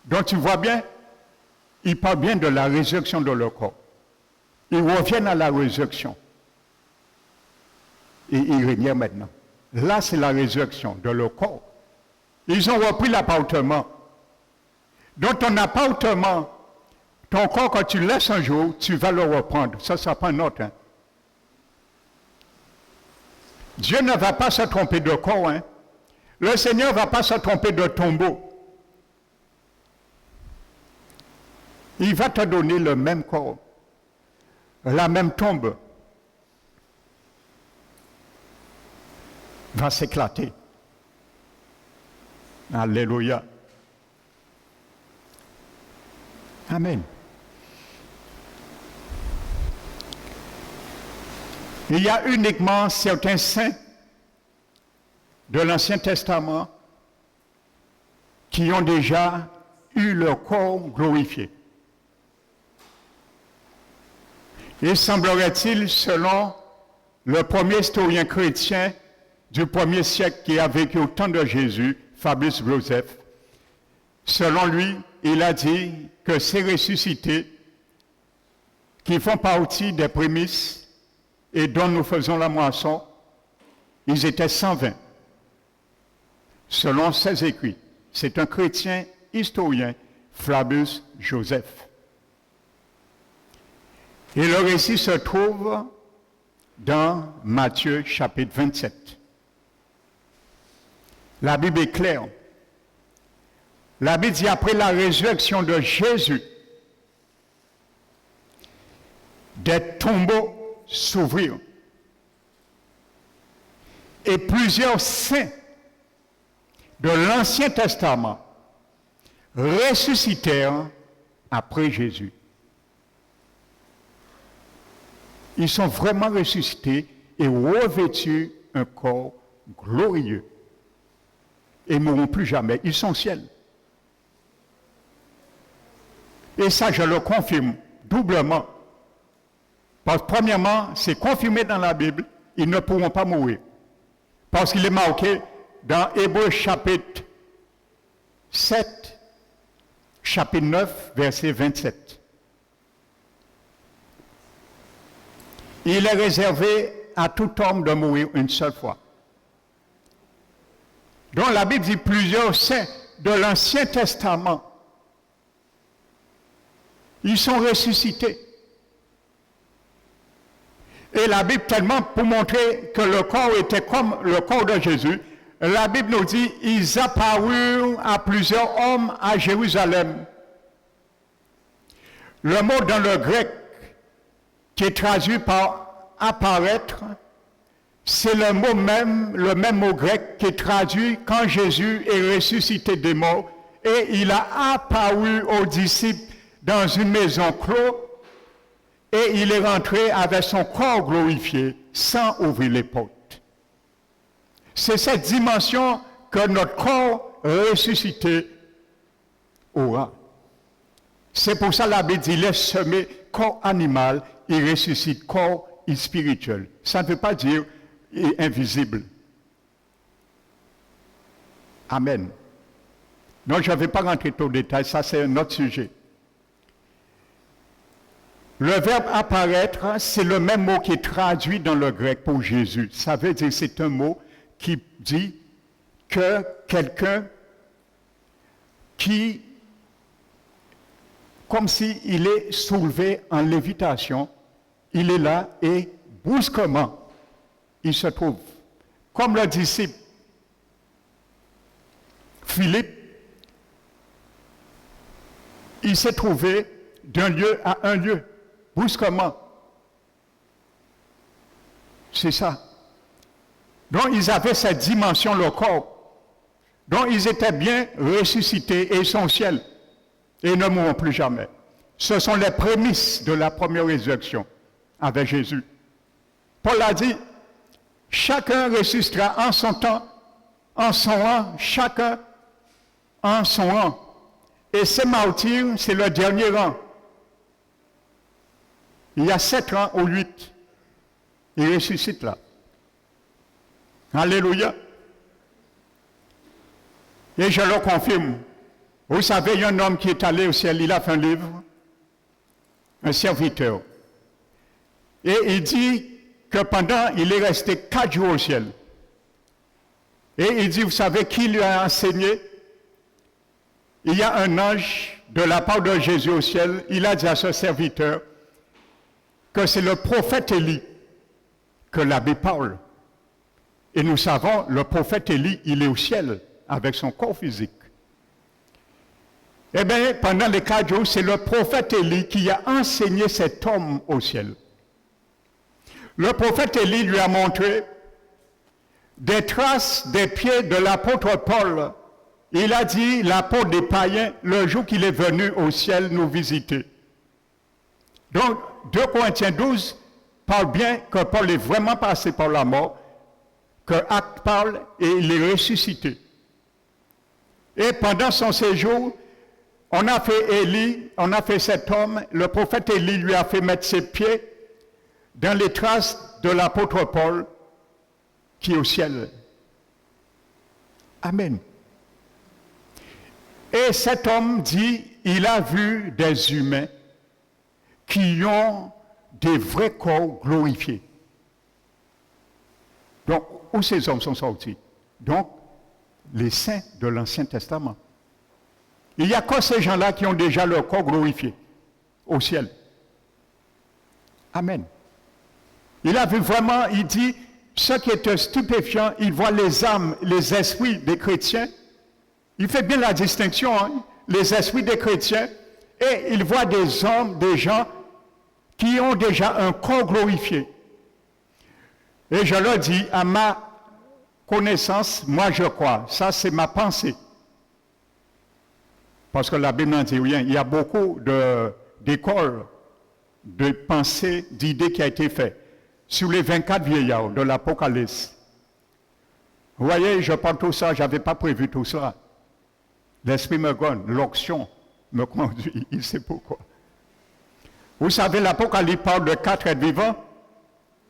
Donc tu vois bien, il parle bien de la résurrection de leur corps. Ils reviennent à la résurrection. Et ils régnaient maintenant. Là, c'est la résurrection de leur corps. Ils ont repris l'appartement. Donc ton appartement, ton corps, quand tu laisses un jour, tu vas le reprendre. Ça ne sera pas un autre. Hein. Dieu ne va pas se tromper de corps. Hein. Le Seigneur ne va pas se tromper de tombeau. Il va te donner le même corps, la même tombe va s'éclater. Alléluia. Il y a uniquement certains saints de l'Ancien Testament qui ont déjà eu leur corps glorifié. Et semblerait-il, selon le premier historien chrétien du 1er siècle qui a vécu au temps de Jésus, Fabius Joseph, selon lui, il a dit que ces ressuscités qui font partie des prémices et dont nous faisons la moisson, ils étaient 120, selon ses écrits. C'est un chrétien historien, Flavius Joseph. Et le récit se trouve dans Matthieu chapitre 27. La Bible est claire. La Bible dit après la résurrection de Jésus, des tombeaux s'ouvrirent. Et plusieurs saints de l'Ancien Testament ressuscitèrent après Jésus. Ils sont vraiment ressuscités et revêtus un corps glorieux. Et ne mourront plus jamais. Ils sont au ciel. Et ça, je le confirme doublement. Parce que premièrement, c'est confirmé dans la Bible, ils ne pourront pas mourir. Parce qu'il est marqué dans Hébreux chapitre 7, chapitre 9, verset 27. Il est réservé à tout homme de mourir une seule fois. Donc la Bible dit plusieurs saints de l'Ancien Testament, ils sont ressuscités. Et la Bible, tellement pour montrer que le corps était comme le corps de Jésus, la Bible nous dit, ils apparurent à plusieurs hommes à Jérusalem. Le mot dans le grec, qui est traduit par apparaître, c'est le même mot grec qui est traduit quand Jésus est ressuscité des morts et il a apparu aux disciples dans une maison close et il est rentré avec son corps glorifié sans ouvrir les portes. C'est cette dimension que notre corps ressuscité aura. C'est pour ça la Bible dit, il est semé corps animal, il ressuscite corps spirituel. Ça ne veut pas dire invisible. Amen. Donc je ne vais pas rentrer trop en détail, ça c'est un autre sujet. Le verbe apparaître, c'est le même mot qui est traduit dans le grec pour Jésus. Ça veut dire que c'est un mot qui dit que quelqu'un qui, comme s'il est soulevé en lévitation, il est là et brusquement, il se trouve. Comme le disciple Philippe, il s'est trouvé d'un lieu à un lieu, brusquement. C'est ça. Donc ils avaient cette dimension, le corps. Donc ils étaient bien ressuscités et essentiels. Et ne mourront plus jamais. Ce sont les prémices de la première résurrection avec Jésus. Paul a dit, chacun ressuscitera en son temps, en son rang, chacun en son rang. Et ces martyrs, c'est le dernier rang. Il y a 7 rangs ou 8. Ils ressuscitent là. Alléluia. Et je le confirme. Vous savez, il y a un homme qui est allé au ciel, il a fait un livre, un serviteur. Et il dit que il est resté 4 jours au ciel. Et il dit, vous savez qui lui a enseigné? Il y a un ange de la part de Jésus au ciel, il a dit à ce serviteur que c'est le prophète Élie que l'abbé parle. Et nous savons, le prophète Élie, il est au ciel avec son corps physique. Eh bien, pendant les 4 jours, c'est le prophète Élie qui a enseigné cet homme au ciel. Le prophète Élie lui a montré des traces des pieds de l'apôtre Paul. Il a dit, l'apôtre des païens, le jour qu'il est venu au ciel nous visiter. Donc, 2 Corinthiens 12 parle bien que Paul est vraiment passé par la mort, que Acte parle et il est ressuscité. Et pendant son séjour, on a fait cet homme, le prophète Élie lui a fait mettre ses pieds dans les traces de l'apôtre Paul qui est au ciel. Amen. Et cet homme dit, il a vu des humains qui ont des vrais corps glorifiés. Donc, où ces hommes sont sortis? Donc, les saints de l'Ancien Testament. Il n'y a que ces gens-là qui ont déjà leur corps glorifié au ciel. Amen. Il a vu vraiment, il dit, ce qui est stupéfiant, il voit les âmes, les esprits des chrétiens. Il fait bien la distinction, hein, les esprits des chrétiens, et il voit des hommes, des gens qui ont déjà un corps glorifié. Et je leur dis, à ma connaissance, moi je crois, ça c'est ma pensée. Parce que la Bible n'en dit rien. Il y a beaucoup d'écoles, de pensées, d'idées qui ont été faites sur les 24 vieillards de l'Apocalypse. Vous voyez, je parle tout ça, je n'avais pas prévu tout ça. L'esprit me gonne, l'onction me conduit, il sait pourquoi. Vous savez, l'Apocalypse parle de 4 êtres vivants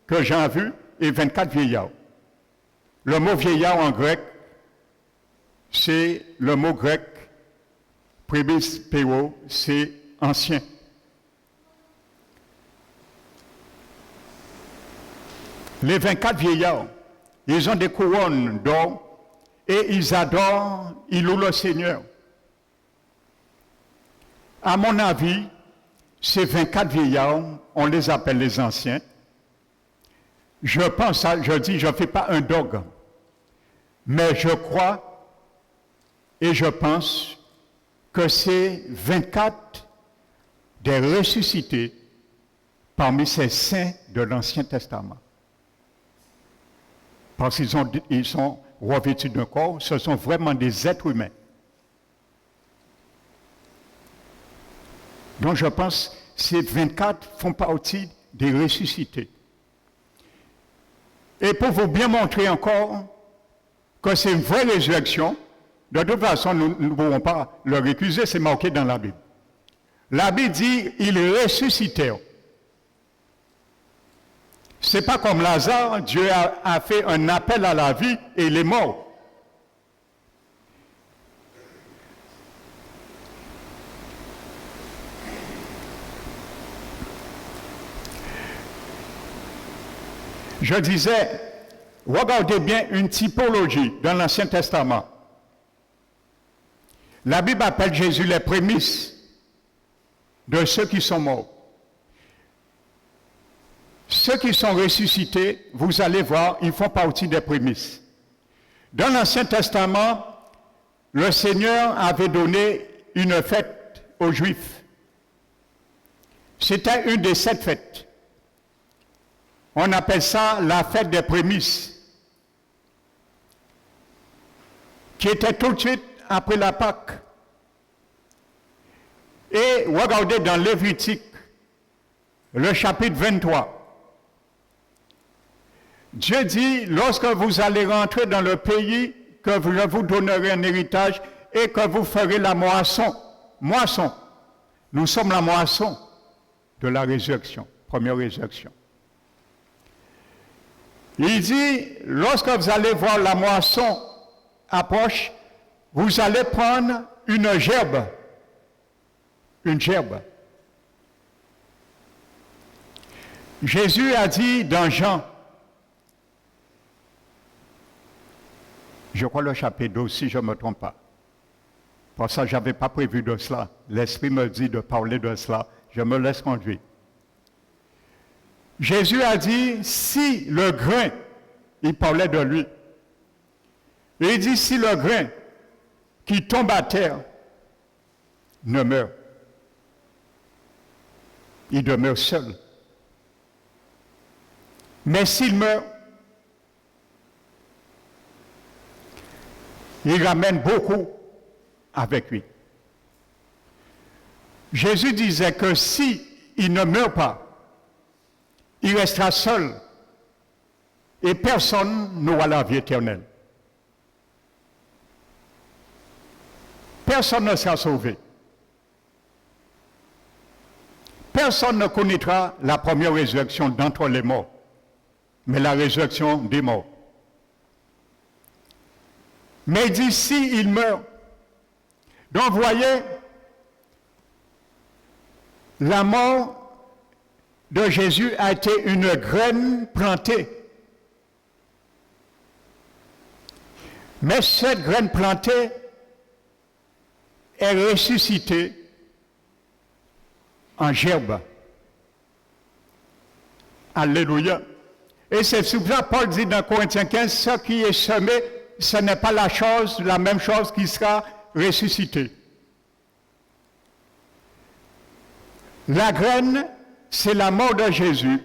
que j'ai vus et 24 vieillards. Le mot vieillard en grec, c'est le mot grec Prébispéo, c'est ancien. Les 24 vieillards, ils ont des couronnes d'or et ils adorent, ils louent le Seigneur. À mon avis, ces 24 vieillards, on les appelle les anciens. Je pense, je dis, je ne fais pas un dogme, mais je crois et je pense que c'est 24 des ressuscités parmi ces saints de l'Ancien Testament. Parce qu'ils sont revêtus d'un corps, ce sont vraiment des êtres humains. Donc je pense que ces 24 font partie des ressuscités. Et pour vous bien montrer encore que c'est une vraie résurrection, de toute façon, nous ne pouvons pas le récuser, c'est marqué dans la Bible. La Bible dit, ils ressuscitèrent. Ce n'est pas comme Lazare, Dieu a fait un appel à la vie et il est mort. Je disais, regardez bien une typologie dans l'Ancien Testament. La Bible appelle Jésus les prémices de ceux qui sont morts. Ceux qui sont ressuscités, vous allez voir, ils font partie des prémices. Dans l'Ancien Testament, le Seigneur avait donné une fête aux Juifs. C'était une des 7 fêtes. On appelle ça la fête des prémices, qui était tout de suite après la Pâque. Et regardez dans Lévitique, le chapitre 23. Dieu dit, lorsque vous allez rentrer dans le pays, que je vous donnerai un héritage et que vous ferez la moisson. Moisson. Nous sommes la moisson de la résurrection, première résurrection. Il dit, lorsque vous allez voir la moisson approche, vous allez prendre une gerbe. Une gerbe. Jésus a dit dans Jean, je crois le chapitre 12, si je ne me trompe pas. Pour ça, je n'avais pas prévu de cela. L'Esprit me dit de parler de cela. Je me laisse conduire. Jésus a dit, si le grain, il parlait de lui, et il dit, si le grain qui tombe à terre ne meurt, il demeure seul. Mais s'il meurt, il ramène beaucoup avec lui. Jésus disait que si il ne meurt pas, il restera seul et personne n'aura la vie éternelle. Personne ne sera sauvé. Personne ne connaîtra la première résurrection d'entre les morts, mais la résurrection des morts. Mais d'ici, il meurt. Donc, vous voyez, la mort de Jésus a été une graine plantée. Mais cette graine plantée est ressuscitée en gerbe. Alléluia. Et c'est pour ça que Paul dit dans Corinthiens 15, ce qui est semé, ce n'est pas la même chose qui sera ressuscitée. La graine, c'est la mort de Jésus.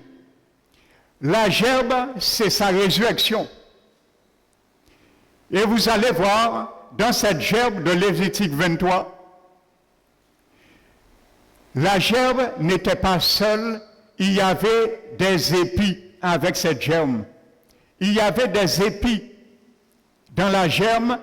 La gerbe, c'est sa résurrection. Et vous allez voir, dans cette gerbe de Lévitique 23, la gerbe n'était pas seule, il y avait des épis avec cette germe. Il y avait des épis dans la germe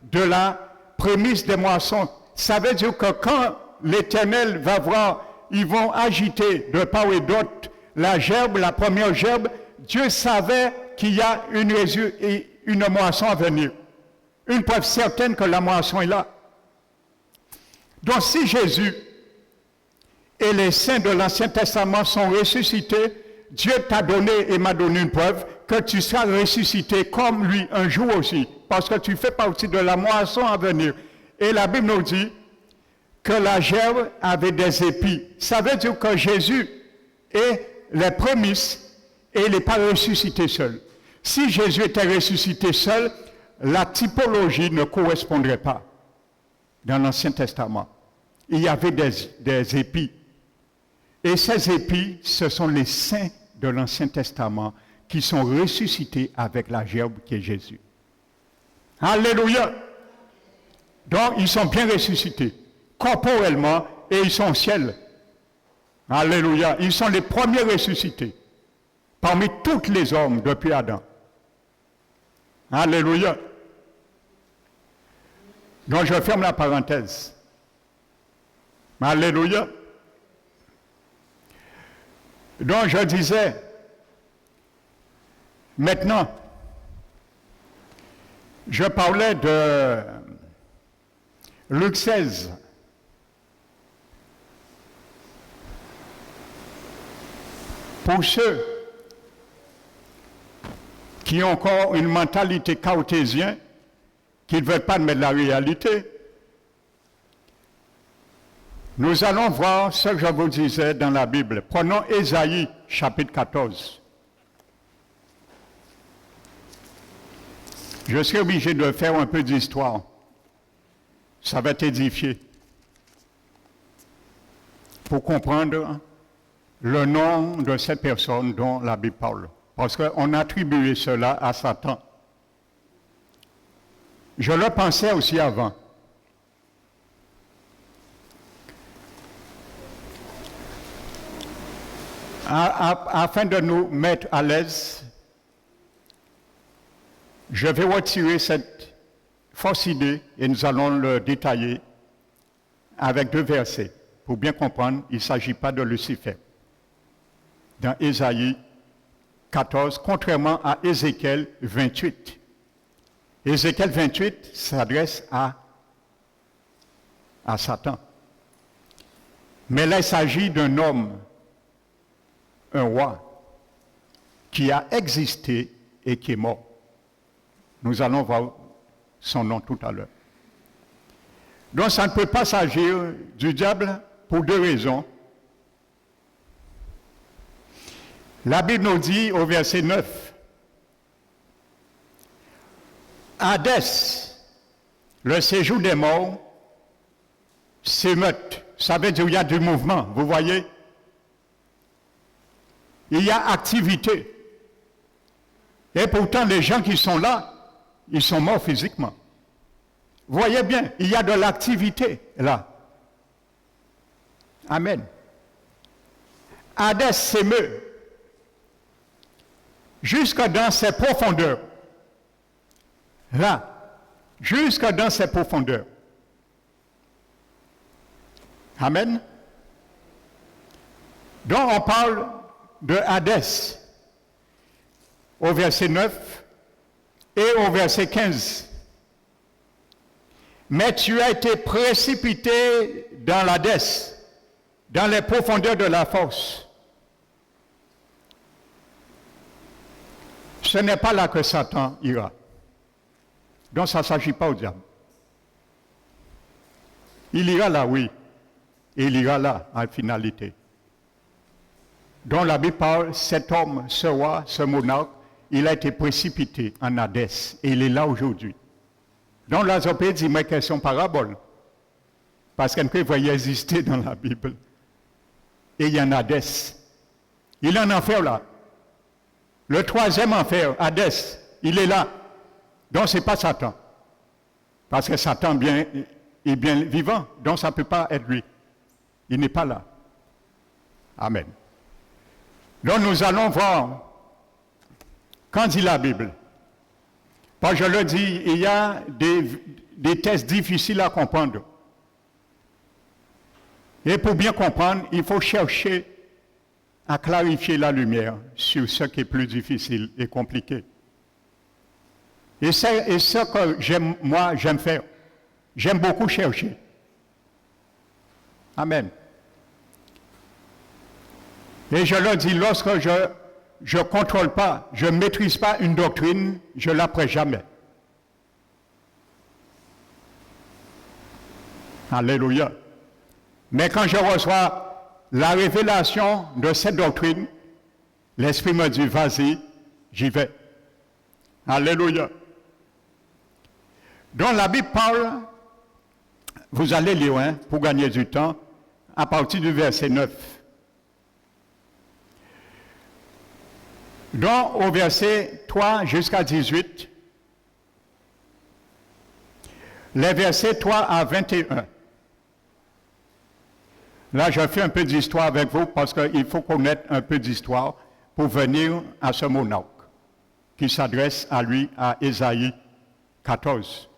de la prémisse des moissons. Ça veut dire que quand l'Éternel va voir, ils vont agiter de part et d'autre la gerbe, la première gerbe, Dieu savait qu'il y a une moisson à venir. Une preuve certaine que la moisson est là. Donc si Jésus et les saints de l'Ancien Testament sont ressuscités, Dieu t'a donné et m'a donné une preuve que tu seras ressuscité comme lui un jour aussi, parce que tu fais partie de la moisson à venir. Et la Bible nous dit que la gerbe avait des épis. Ça veut dire que Jésus est les prémices et il n'est pas ressuscité seul. Si Jésus était ressuscité seul, la typologie ne correspondrait pas dans l'Ancien Testament. Il y avait des épis. Et ces épis, ce sont les saints de l'Ancien Testament qui sont ressuscités avec la gerbe qui est Jésus. Alléluia! Donc, ils sont bien ressuscités, corporellement, et ils sont au ciel. Alléluia! Ils sont les premiers ressuscités, parmi tous les hommes depuis Adam. Alléluia! Donc, je ferme la parenthèse. Alléluia! Donc, je disais, maintenant, je parlais de Luc 16. Pour ceux qui ont encore une mentalité cartésienne, qui ne veulent pas admettre la réalité, nous allons voir ce que je vous disais dans la Bible. Prenons Ésaïe, chapitre 14. Je serai obligé de faire un peu d'histoire. Ça va t'édifier. Pour comprendre le nom de cette personne dont la Bible parle. Parce qu'on a attribué cela à Satan. Je le pensais aussi avant. Afin de nous mettre à l'aise, je vais retirer cette fausse idée et nous allons le détailler avec 2 versets. Pour bien comprendre, il ne s'agit pas de Lucifer. Dans Ésaïe 14, contrairement à Ézéchiel 28. Ézéchiel 28 s'adresse à Satan. Mais là, il s'agit d'un homme, un roi, qui a existé et qui est mort. Nous allons voir son nom tout à l'heure. Donc ça ne peut pas s'agir du diable pour 2 raisons. La Bible nous dit au verset 9, Hadès, le séjour des morts, s'émeute. Ça veut dire qu'il y a du mouvement, vous voyez? Il y a activité. Et pourtant, les gens qui sont là, ils sont morts physiquement. Vous voyez bien, il y a de l'activité là. Amen. Hadès s'émeut. jusque dans ses profondeurs. Là, jusque dans ses profondeurs. Amen. Donc on parle de Hadès au verset 9 et au verset 15. Mais tu as été précipité dans l'Hadès, dans les profondeurs de la force. Ce n'est pas là que Satan ira. Donc ça ne s'agit pas au diable. Il ira là, oui. Et il ira là, en finalité. Donc la Bible parle, cet homme, ce roi, ce monarque, il a été précipité en Hadès. Et il est là aujourd'hui. Donc là, je peux dire, mais quelles sont paraboles? Parce qu'elle peut y exister dans la Bible. Et il y en a Hadès. Il est en enfer là. Le troisième enfer, Hadès, il est là. Donc ce n'est pas Satan. Parce que Satan est bien vivant. Donc ça ne peut pas être lui. Il n'est pas là. Amen. Donc nous allons voir, quand dit la Bible, parce que je le dis, il y a des tests difficiles à comprendre. Et pour bien comprendre, il faut chercher à clarifier la lumière sur ce qui est plus difficile et compliqué. Et c'est ce que j'aime faire. J'aime beaucoup chercher. Amen. Et je le dis, lorsque je ne contrôle pas, je ne maîtrise pas une doctrine, je ne l'apprends jamais. Alléluia. Mais quand je reçois la révélation de cette doctrine, l'Esprit me dit, vas-y, j'y vais. Alléluia. Donc la Bible parle, vous allez lire pour gagner du temps, à partir du verset 9. Donc au verset 3 jusqu'à 18, les versets 3 à 21. Là, je fais un peu d'histoire avec vous parce qu'il faut connaître un peu d'histoire pour venir à ce monarque qui s'adresse à lui, à Ésaïe 14.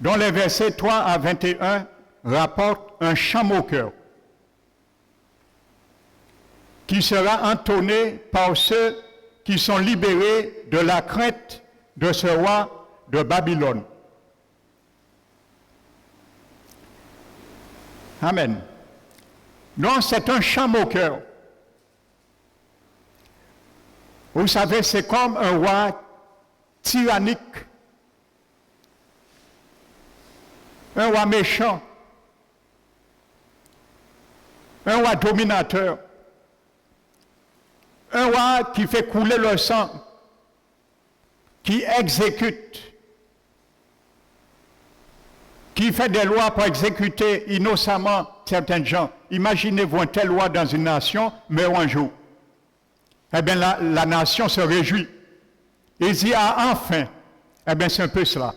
Donc les versets 3 à 21 rapportent un chant moqueur qui sera entonné par ceux qui sont libérés de la crainte de ce roi de Babylone. Amen. Donc c'est un chant moqueur. Vous savez, c'est comme un roi tyrannique, un roi méchant, un roi dominateur, un roi qui fait couler le sang, qui exécute, qui fait des lois pour exécuter innocemment certains gens. Imaginez-vous un tel roi dans une nation, meurt un jour. Eh bien, la nation se réjouit. Il dit, ah, enfin, eh bien, c'est un peu cela.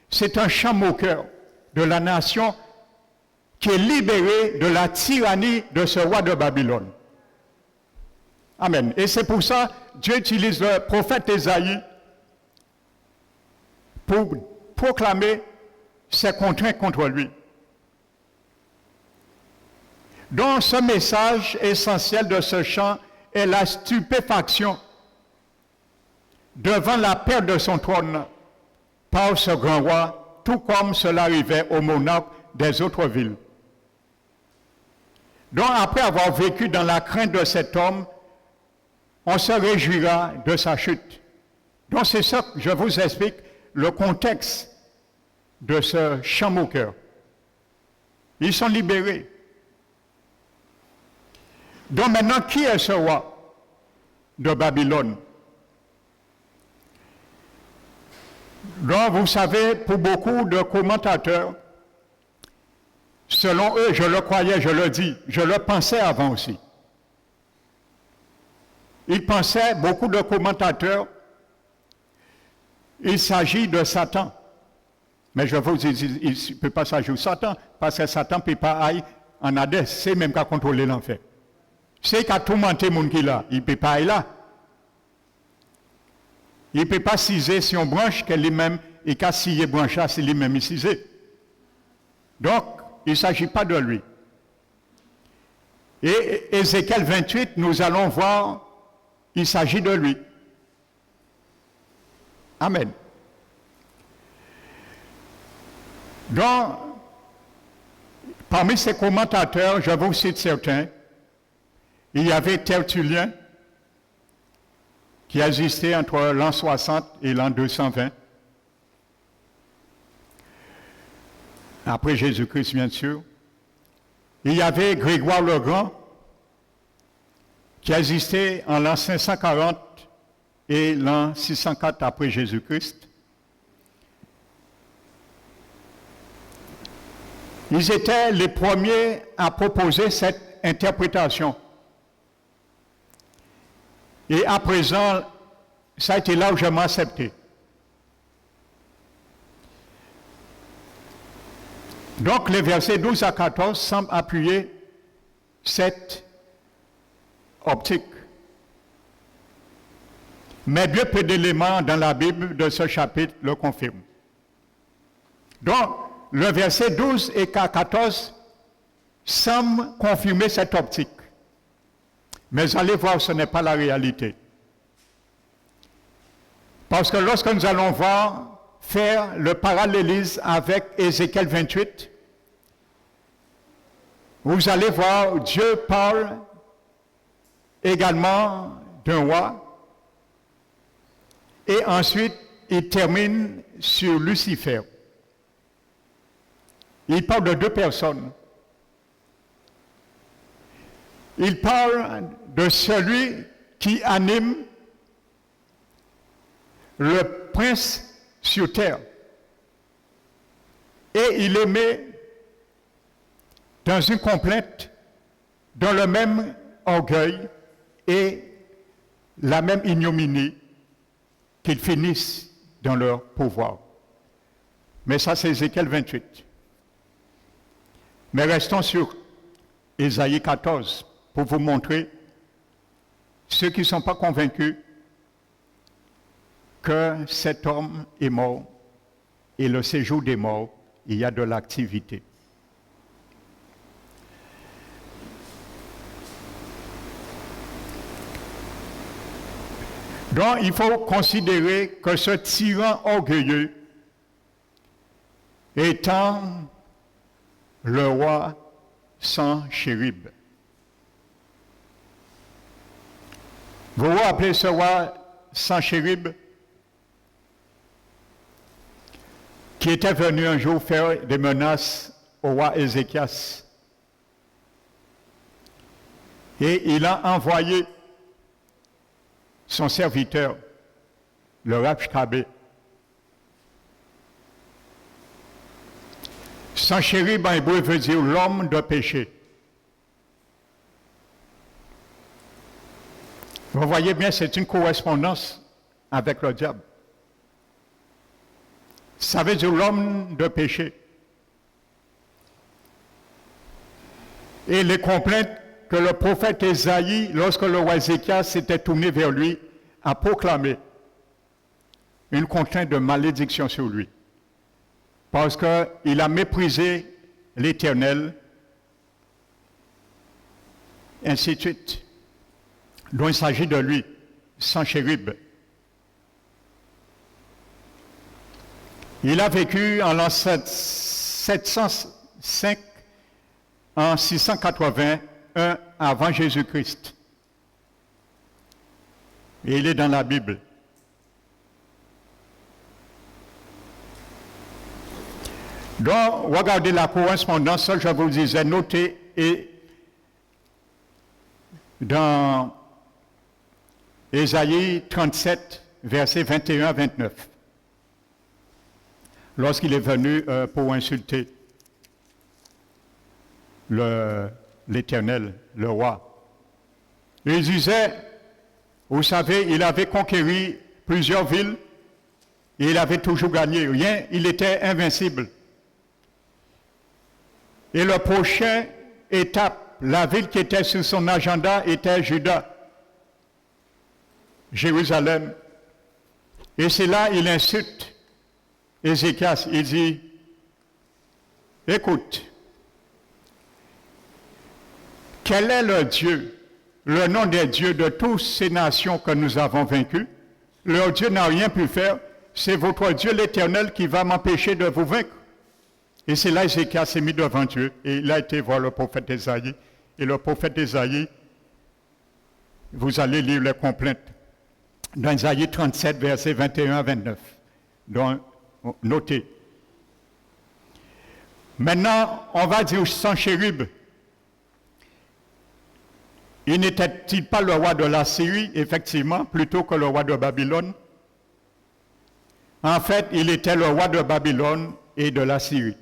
C'est un chant moqueur de la nation qui est libérée de la tyrannie de ce roi de Babylone. Amen. Et c'est pour ça Dieu utilise le prophète Ésaïe pour proclamer ses contraintes contre lui. Donc, ce message essentiel de ce chant est la stupéfaction devant la perte de son trône par ce grand roi, tout comme cela arrivait aux monarques des autres villes. Donc, après avoir vécu dans la crainte de cet homme, on se réjouira de sa chute. Donc, c'est ça que je vous explique, le contexte de ce chant moqueur. Ils sont libérés. Donc maintenant, qui est ce roi de Babylone? Donc vous savez, pour beaucoup de commentateurs, selon eux, je le croyais, je le dis, je le pensais avant aussi. Ils pensaient, beaucoup de commentateurs, il s'agit de Satan. Mais je vous dis, il ne peut pas s'agir de Satan, parce que Satan ne peut pas aller en Hadès, c'est même qu'à contrôler l'enfer. C'est qu'à tourmenter mon qui là, il ne peut pas être là. Il ne peut pas ciser si on branche qu'elle est même, et qu'à scier branche là, c'est lui-même cisé. Donc, il ne s'agit pas de lui. Et Ézéchiel 28, nous allons voir, il s'agit de lui. Amen. Donc, parmi ces commentateurs, je vous cite certains, il y avait Tertullien, qui a existé entre l'an 60 et l'an 220. Après Jésus-Christ, bien sûr. Il y avait Grégoire le Grand, qui a existé en l'an 540 et l'an 604 après Jésus-Christ. Ils étaient les premiers à proposer cette interprétation. Et à présent, ça a été largement accepté. Donc les versets 12 à 14 semblent appuyer cette optique. Mais bien peu d'éléments dans la Bible de ce chapitre le confirment. Donc, le verset 12 et 14 semblent confirmer cette optique. Mais allez voir, ce n'est pas la réalité. Parce que lorsque nous allons voir, faire le parallélisme avec Ézéchiel 28, vous allez voir, Dieu parle également d'un roi, et ensuite il termine sur Lucifer. Il parle de deux personnes. Il parle de celui qui anime le prince sur terre. Et il les met dans une complainte, dans le même orgueil et la même ignominie qu'ils finissent dans leur pouvoir. Mais ça, c'est Ézéchiel 28. Mais restons sur Ésaïe 14 pour vous montrer ceux qui ne sont pas convaincus que cet homme est mort et le séjour des morts, il y a de l'activité. Donc, il faut considérer que ce tyran orgueilleux étant le roi Sanchérib. Vous vous rappelez ce roi Sanchérib qui était venu un jour faire des menaces au roi Ézéchias. Et il a envoyé son serviteur, le Rabshakeh. Sanchérib en hébreu veut dire l'homme de péché. Vous voyez bien, c'est une correspondance avec le diable. Ça veut dire l'homme de péché. Et les complaintes que le prophète Ésaïe, lorsque le roi Ézéchias s'était tourné vers lui, a proclamé une contrainte de malédiction sur lui. Parce qu'il a méprisé l'Éternel, ainsi de suite. Donc il s'agit de lui, Sanchérib. Il a vécu en l'an 705, en 681 avant Jésus-Christ. Et il est dans la Bible. Donc, regardez la correspondance, ça je vous disais, notez, et dans Ésaïe 37, versets 21 à 29, lorsqu'il est venu pour insulter l'Éternel, le roi. Et il disait, vous savez, il avait conquéri plusieurs villes, et il avait toujours gagné. Rien, il était invincible. Et la prochaine étape la ville qui était sur son agenda était Juda, Jérusalem. Et c'est là il insulte Ézéchias. Il dit, écoute, quel est le Dieu, le nom des dieux de toutes ces nations que nous avons vaincues? Leur Dieu n'a rien pu faire. C'est votre Dieu l'Éternel qui va m'empêcher de vous vaincre. Et c'est là Ézéchias s'est mis devant Dieu et il a été voir le prophète Ésaïe. Et le prophète Ésaïe, vous allez lire les complaintes dans Ésaïe 37, versets 21 à 29. Donc, notez. Maintenant, on va dire Sanchérib. Il n'était-il pas le roi de la Syrie, effectivement, plutôt que le roi de Babylone? En fait, il était le roi de Babylone et de la Syrie.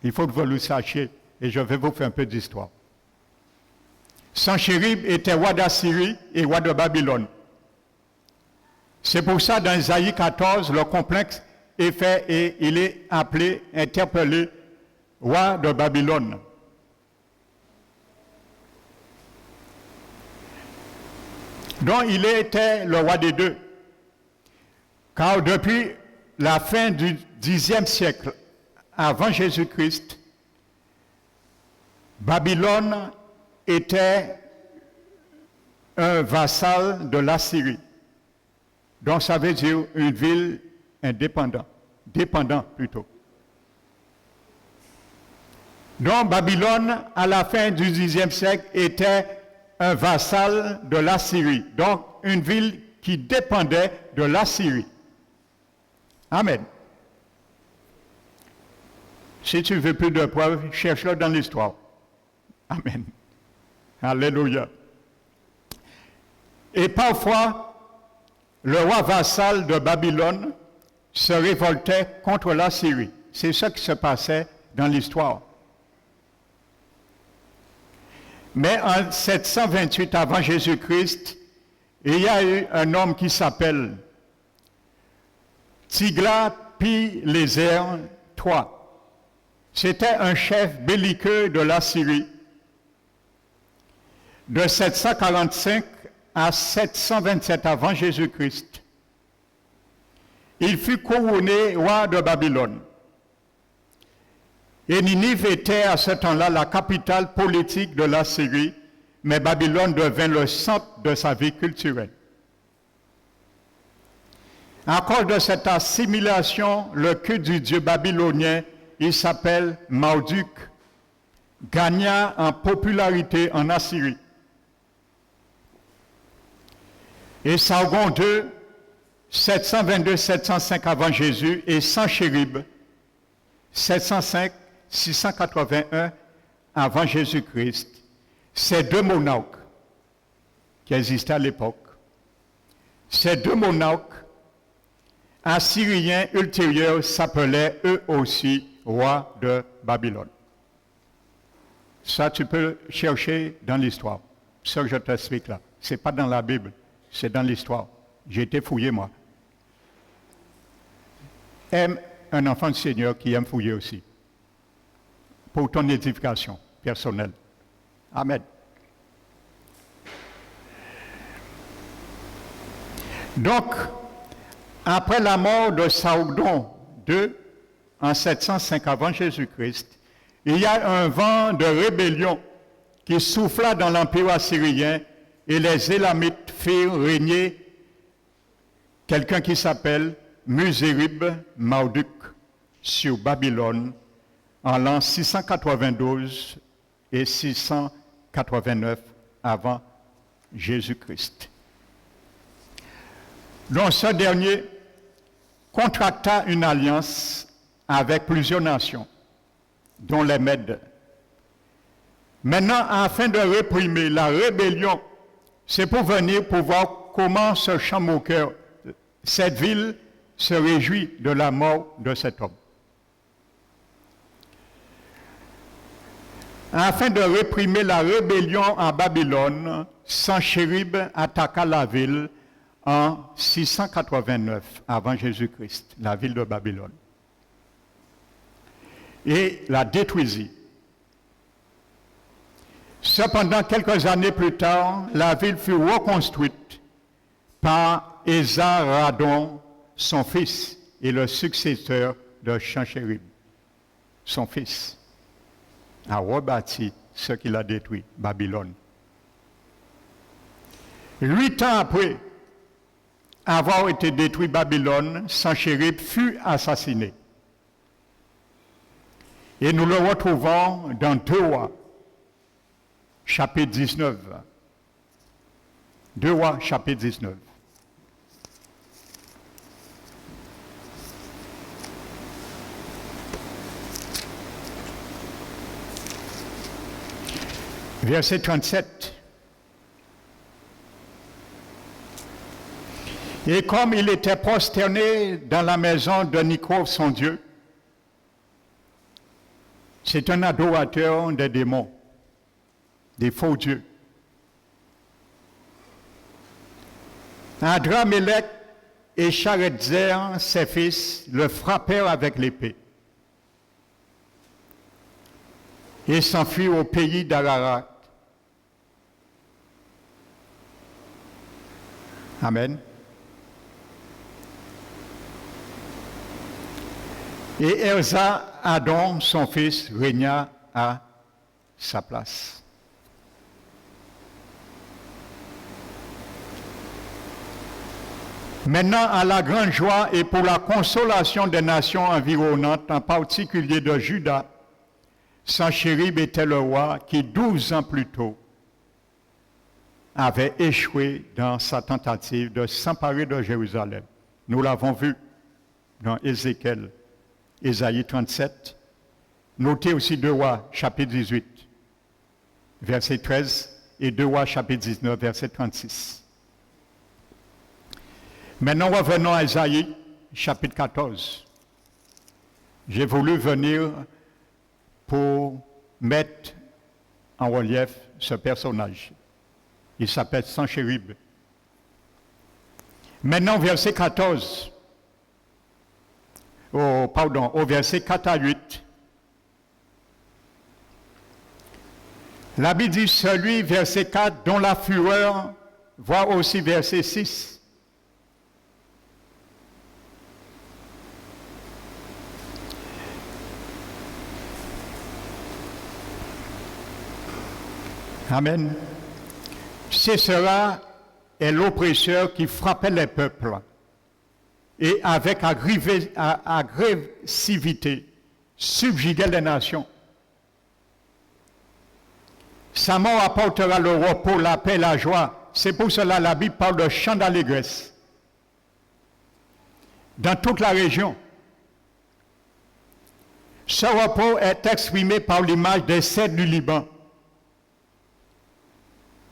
Il faut que vous le sachiez, et je vais vous faire un peu d'histoire. Sanchérib était roi d'Assyrie et roi de Babylone. C'est pour ça, dans Isaïe 14, le complexe est fait et il est appelé, interpellé, roi de Babylone. Donc, il était le roi des deux. Car depuis la fin du Xe siècle, avant Jésus-Christ, Babylone était un vassal de l'Assyrie. Donc ça veut dire une ville indépendante, dépendant plutôt. Donc Babylone, à la fin du Xe siècle, était un vassal de l'Assyrie. Donc une ville qui dépendait de l'Assyrie. Amen. Si tu veux plus de preuves, cherche-le dans l'histoire. Amen. Alléluia. Et parfois, le roi vassal de Babylone se révoltait contre la Syrie. C'est ce qui se passait dans l'histoire. Mais en 728 avant Jésus-Christ, il y a eu un homme qui s'appelle Tiglath-Pileser III. C'était un chef belliqueux de la Syrie. De 745 à 727 avant Jésus-Christ. Il fut couronné roi de Babylone. Et Ninive était à ce temps-là la capitale politique de la Syrie, mais Babylone devint le centre de sa vie culturelle. À cause de cette assimilation, le culte du dieu babylonien, il s'appelle Marduk, gagna en popularité en Assyrie. Et Sargon II, 722-705 avant Jésus, et Sanchérib, 705-681 avant Jésus-Christ, ces deux monarques qui existaient à l'époque, ces deux monarques assyriens ultérieurs s'appelaient eux aussi rois de Babylone. Ça, tu peux chercher dans l'histoire. Ce que je t'explique là, ce n'est pas dans la Bible. C'est dans l'histoire. J'ai été fouillé, moi. Aime un enfant du Seigneur qui aime fouiller aussi. Pour ton édification personnelle. Amen. Donc, après la mort de Sargon II, en 705 avant Jésus-Christ, il y a un vent de rébellion qui souffla dans l'empire assyrien et les Élamites firent régner quelqu'un qui s'appelle Musérib Marduk sur Babylone en l'an 692 et 689 avant Jésus-Christ. Donc ce dernier contracta une alliance avec plusieurs nations, dont les Mèdes. Maintenant, afin de réprimer la rébellion, c'est pour venir pour voir comment ce Chameaucœur, cette ville, se réjouit de la mort de cet homme. Afin de réprimer la rébellion en Babylone, Sanchérib attaqua la ville en 689 avant Jésus-Christ, la ville de Babylone, et la détruisit. Cependant, quelques années plus tard, la ville fut reconstruite par Esarhaddon, son fils, et le successeur de Sanchérib, son fils, a rebâti ce qu'il a détruit, Babylone. 8 ans après avoir été détruit Babylone, Sanchérib fut assassiné. Et nous le retrouvons dans 2 Rois, chapitre 19. 2 Rois, chapitre 19. Verset 37. Et comme il était prosterné dans la maison de Nicôve, son Dieu, c'est un adorateur des démons, des faux dieux. Adramélec et Charetzer, ses fils, le frappèrent avec l'épée et s'enfuit au pays d'Ararat. Amen. Et Esarhaddon, son fils, régna à sa place. Maintenant, à la grande joie et pour la consolation des nations environnantes, en particulier de Juda, Sanchérib était le roi qui, 12 ans plus tôt, avait échoué dans sa tentative de s'emparer de Jérusalem. Nous l'avons vu dans Ézéchiel, Ésaïe 37. Notez aussi 2 Rois, chapitre 18, verset 13, et 2 Rois, chapitre 19, verset 36. Maintenant, revenons à Ésaïe, chapitre 14. J'ai voulu venir pour mettre en relief ce personnage. Il s'appelle Sanchérib. Maintenant, verset 14. Au verset 4 à 8. La Bible dit celui, verset 4, dont la fureur, voit aussi verset 6. Amen. Ce sera l'oppresseur qui frappait les peuples et avec agressivité subjuguait les nations. Sa mort apportera le repos, la paix, la joie. C'est pour cela que la Bible parle de chant d'allégresse dans toute la région. Ce repos est exprimé par l'image des cèdres du Liban,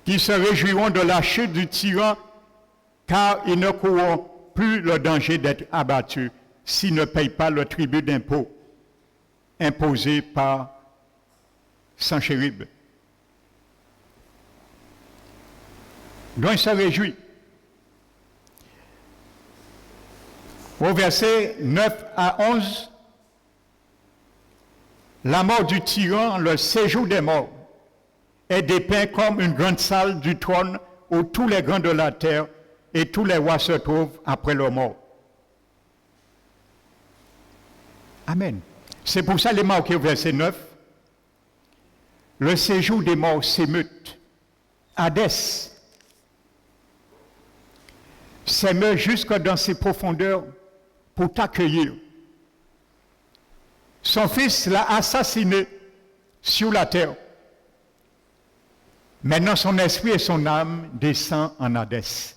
qui se réjouiront de la chute du tyran, car ils ne courront plus le danger d'être abattus s'ils ne payent pas le tribut d'impôt imposé par Sanchérib. Donc il se réjouit. Au verset 9 à 11, la mort du tyran, le séjour des morts, est dépeint comme une grande salle du trône où tous les grands de la terre et tous les rois se trouvent après leur mort. Amen. C'est pour ça qu'il est marqué au verset 9. Le séjour des morts s'émeute. Hadès s'émeut jusque dans ses profondeurs pour t'accueillir. Son fils l'a assassiné sur la terre. Maintenant, son esprit et son âme descendent en Hadès.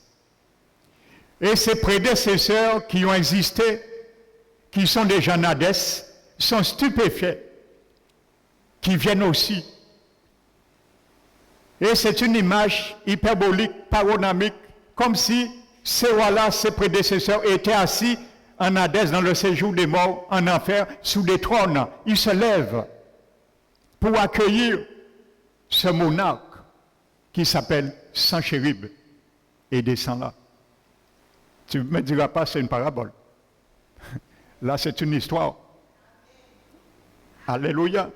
Et ses prédécesseurs qui ont existé, qui sont déjà en Hadès, sont stupéfaits, qui viennent aussi. Et c'est une image hyperbolique, paronamique, comme si ces rois-là, ses prédécesseurs, étaient assis en Hadès, dans le séjour des morts, en enfer, sous des trônes. Ils se lèvent pour accueillir ce monarque qui s'appelle Sanchérib et descend là. Tu ne me diras pas c'est une parabole. Là, c'est une histoire. Alléluia.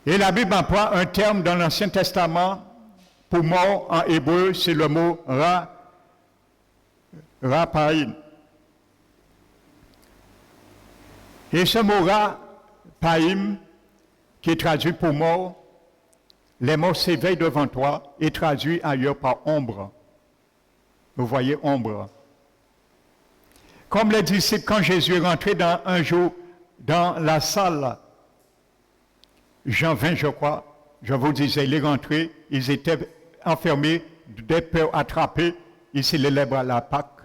Et la Bible emploie un terme dans l'Ancien Testament pour mort en hébreu, c'est le mot rapaïm. Et ce mot rapaïm, qui est traduit pour mort, les morts s'éveillent devant toi, et traduit ailleurs par ombre. Vous voyez, ombre. Comme les disciples, quand Jésus est rentré un jour dans la salle, Jean 20, je crois, je vous disais, il est rentré, ils étaient enfermés, des peurs attrapés, ils célèbrent à la Pâque.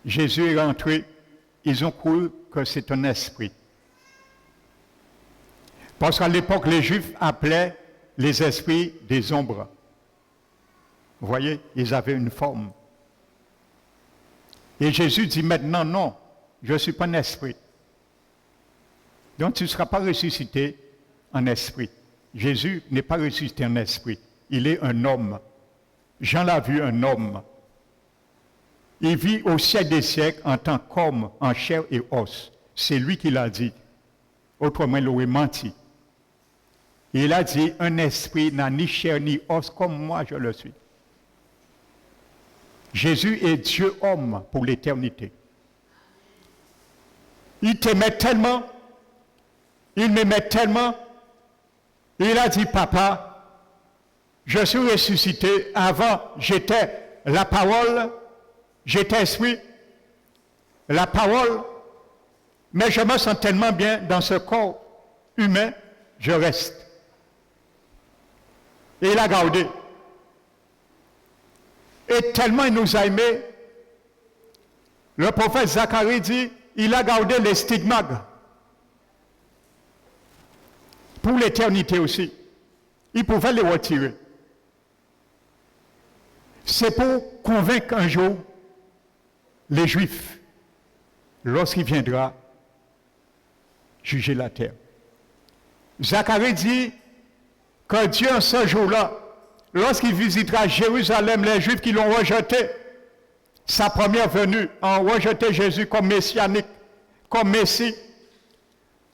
Jésus est rentré, ils ont cru que c'est un esprit. Parce qu'à l'époque, les Juifs appelaient les esprits des ombres. Vous voyez, ils avaient une forme. Et Jésus dit maintenant, non, je ne suis pas un esprit. Donc tu ne seras pas ressuscité en esprit. Jésus n'est pas ressuscité en esprit. Il est un homme. Jean l'a vu, un homme. Il vit au siècle des siècles en tant qu'homme, en chair et os. C'est lui qui l'a dit. Autrement, il aurait menti. Il a dit, un esprit n'a ni chair ni os comme moi je le suis. Jésus est Dieu homme pour l'éternité. Il t'aimait tellement, il m'aimait tellement, il a dit, papa, je suis ressuscité, avant j'étais la parole, j'étais esprit, la parole, mais je me sens tellement bien dans ce corps humain, je reste. Et il a gardé. Et tellement il nous a aimés, le prophète Zacharie dit, il a gardé les stigmates pour l'éternité aussi. Il pouvait les retirer. C'est pour convaincre un jour les Juifs, lorsqu'il viendra juger la terre. Zacharie dit que Dieu, en ce jour-là, lorsqu'il visitera Jérusalem, les Juifs qui l'ont rejeté, sa première venue, ont rejeté Jésus comme messianique, comme Messie.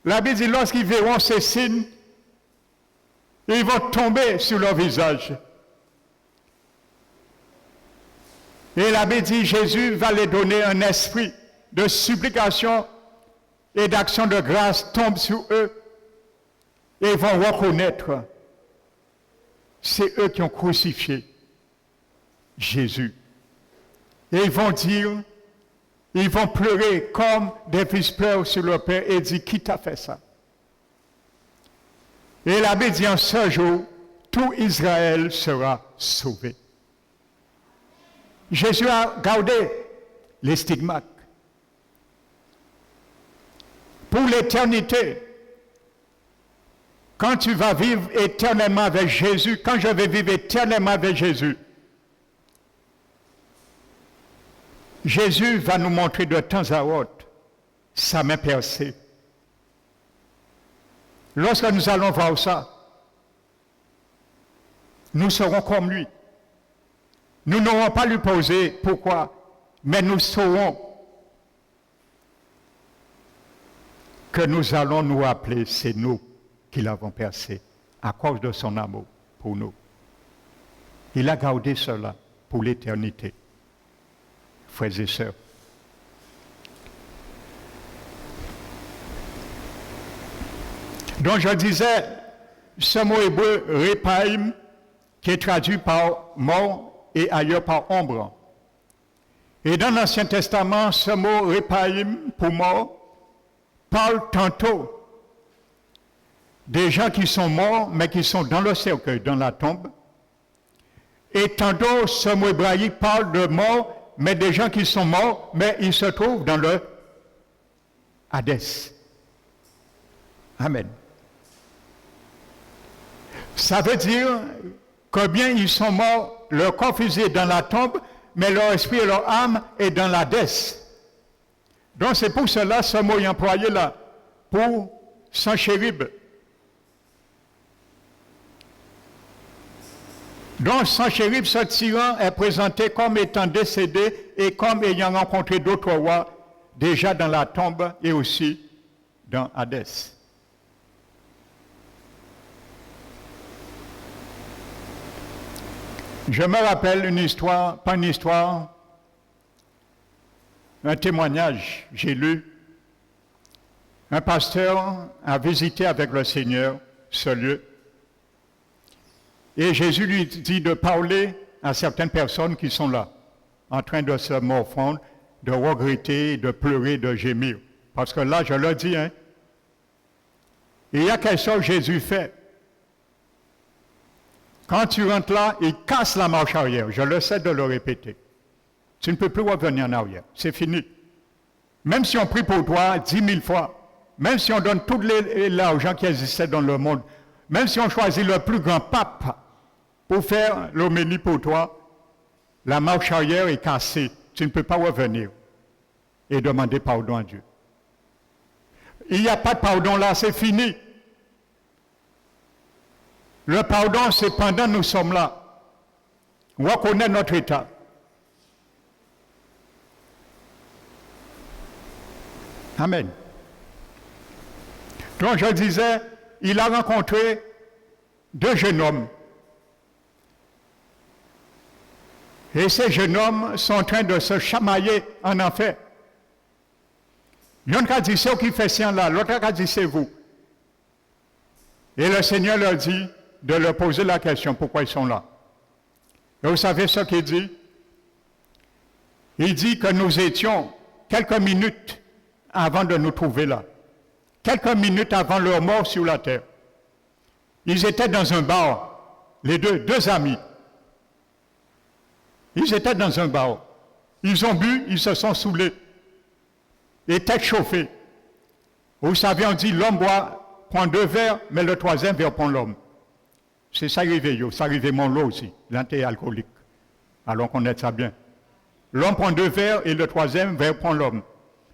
La Bible dit, lorsqu'ils verront ces signes, ils vont tomber sur leur visage. Et la Bible dit, Jésus va les donner un esprit de supplication et d'action de grâce tombe sur eux et ils vont reconnaître, c'est eux qui ont crucifié Jésus. Et ils vont dire, ils vont pleurer comme des fils pleurent sur leur père et dire, qui t'a fait ça? Et la Bible dit, en ce jour, tout Israël sera sauvé. Jésus a gardé les stigmates. Pour l'éternité, quand tu vas vivre éternellement avec Jésus, quand je vais vivre éternellement avec Jésus, Jésus va nous montrer de temps à autre sa main percée. Lorsque nous allons voir ça, nous serons comme lui. Nous n'aurons pas lui poser pourquoi, mais nous saurons que nous allons nous rappeler, c'est nous qui l'avons percé à cause de son amour pour nous. Il a gardé cela pour l'éternité, frères et sœurs. Donc je disais, ce mot hébreu, repaim, qui est traduit par mort et ailleurs par ombre. Et dans l'Ancien Testament, ce mot repaim, pour mort, parle tantôt des gens qui sont morts, mais qui sont dans le cercueil, dans la tombe. Et tantôt, ce mot hébraïque parle de mort, mais des gens qui sont morts, mais ils se trouvent dans le Hadès. Amen. Ça veut dire que bien ils sont morts, leur corps physique est dans la tombe, mais leur esprit et leur âme est dans l'Hadès. Donc c'est pour cela ce mot est employé là, pour Sanchérib. Donc Sanchérib, ce tyran, est présenté comme étant décédé et comme ayant rencontré d'autres rois déjà dans la tombe et aussi dans Hadès. Je me rappelle une histoire, pas une histoire, un témoignage, j'ai lu. Un pasteur a visité avec le Seigneur ce lieu. Et Jésus lui dit de parler à certaines personnes qui sont là, en train de se morfondre, de regretter, de pleurer, de gémir. Parce que là, je le dis, il y a quelque chose que Jésus fait. Quand tu rentres là, il casse la marche arrière. Je le sais de le répéter. Tu ne peux plus revenir en arrière. C'est fini. Même si on prie pour toi 10 000 fois, même si on donne tout l'argent qui existait dans le monde, même si on choisit le plus grand pape pour faire l'homélie pour toi, la marche arrière est cassée. Tu ne peux pas revenir et demander pardon à Dieu. Il n'y a pas de pardon là, c'est fini. Le pardon, c'est pendant que nous sommes là. On reconnaît notre état. Amen. Donc je disais, il a rencontré deux jeunes hommes. Et ces jeunes hommes sont en train de se chamailler en enfer. L'un a dit, c'est qui fait ça là, l'autre a dit, c'est vous. Et le Seigneur leur dit de leur poser la question, pourquoi ils sont là. Et vous savez ce qu'il dit? Il dit que nous étions quelques minutes avant de nous trouver là. Quelques minutes avant leur mort sur la terre. Ils étaient dans un bar, les deux amis. Ils étaient dans un bar. Ils ont bu, ils se sont saoulés. Et tête chauffée. Vous savez, on dit l'homme prend 2 verres, mais le 3e verre prend l'homme. C'est ça arrivé, ça arrivé mon lot aussi, l'anti-alcoolique. Alors qu'on connaît ça bien. L'homme prend 2 verres et le 3e verre prend l'homme.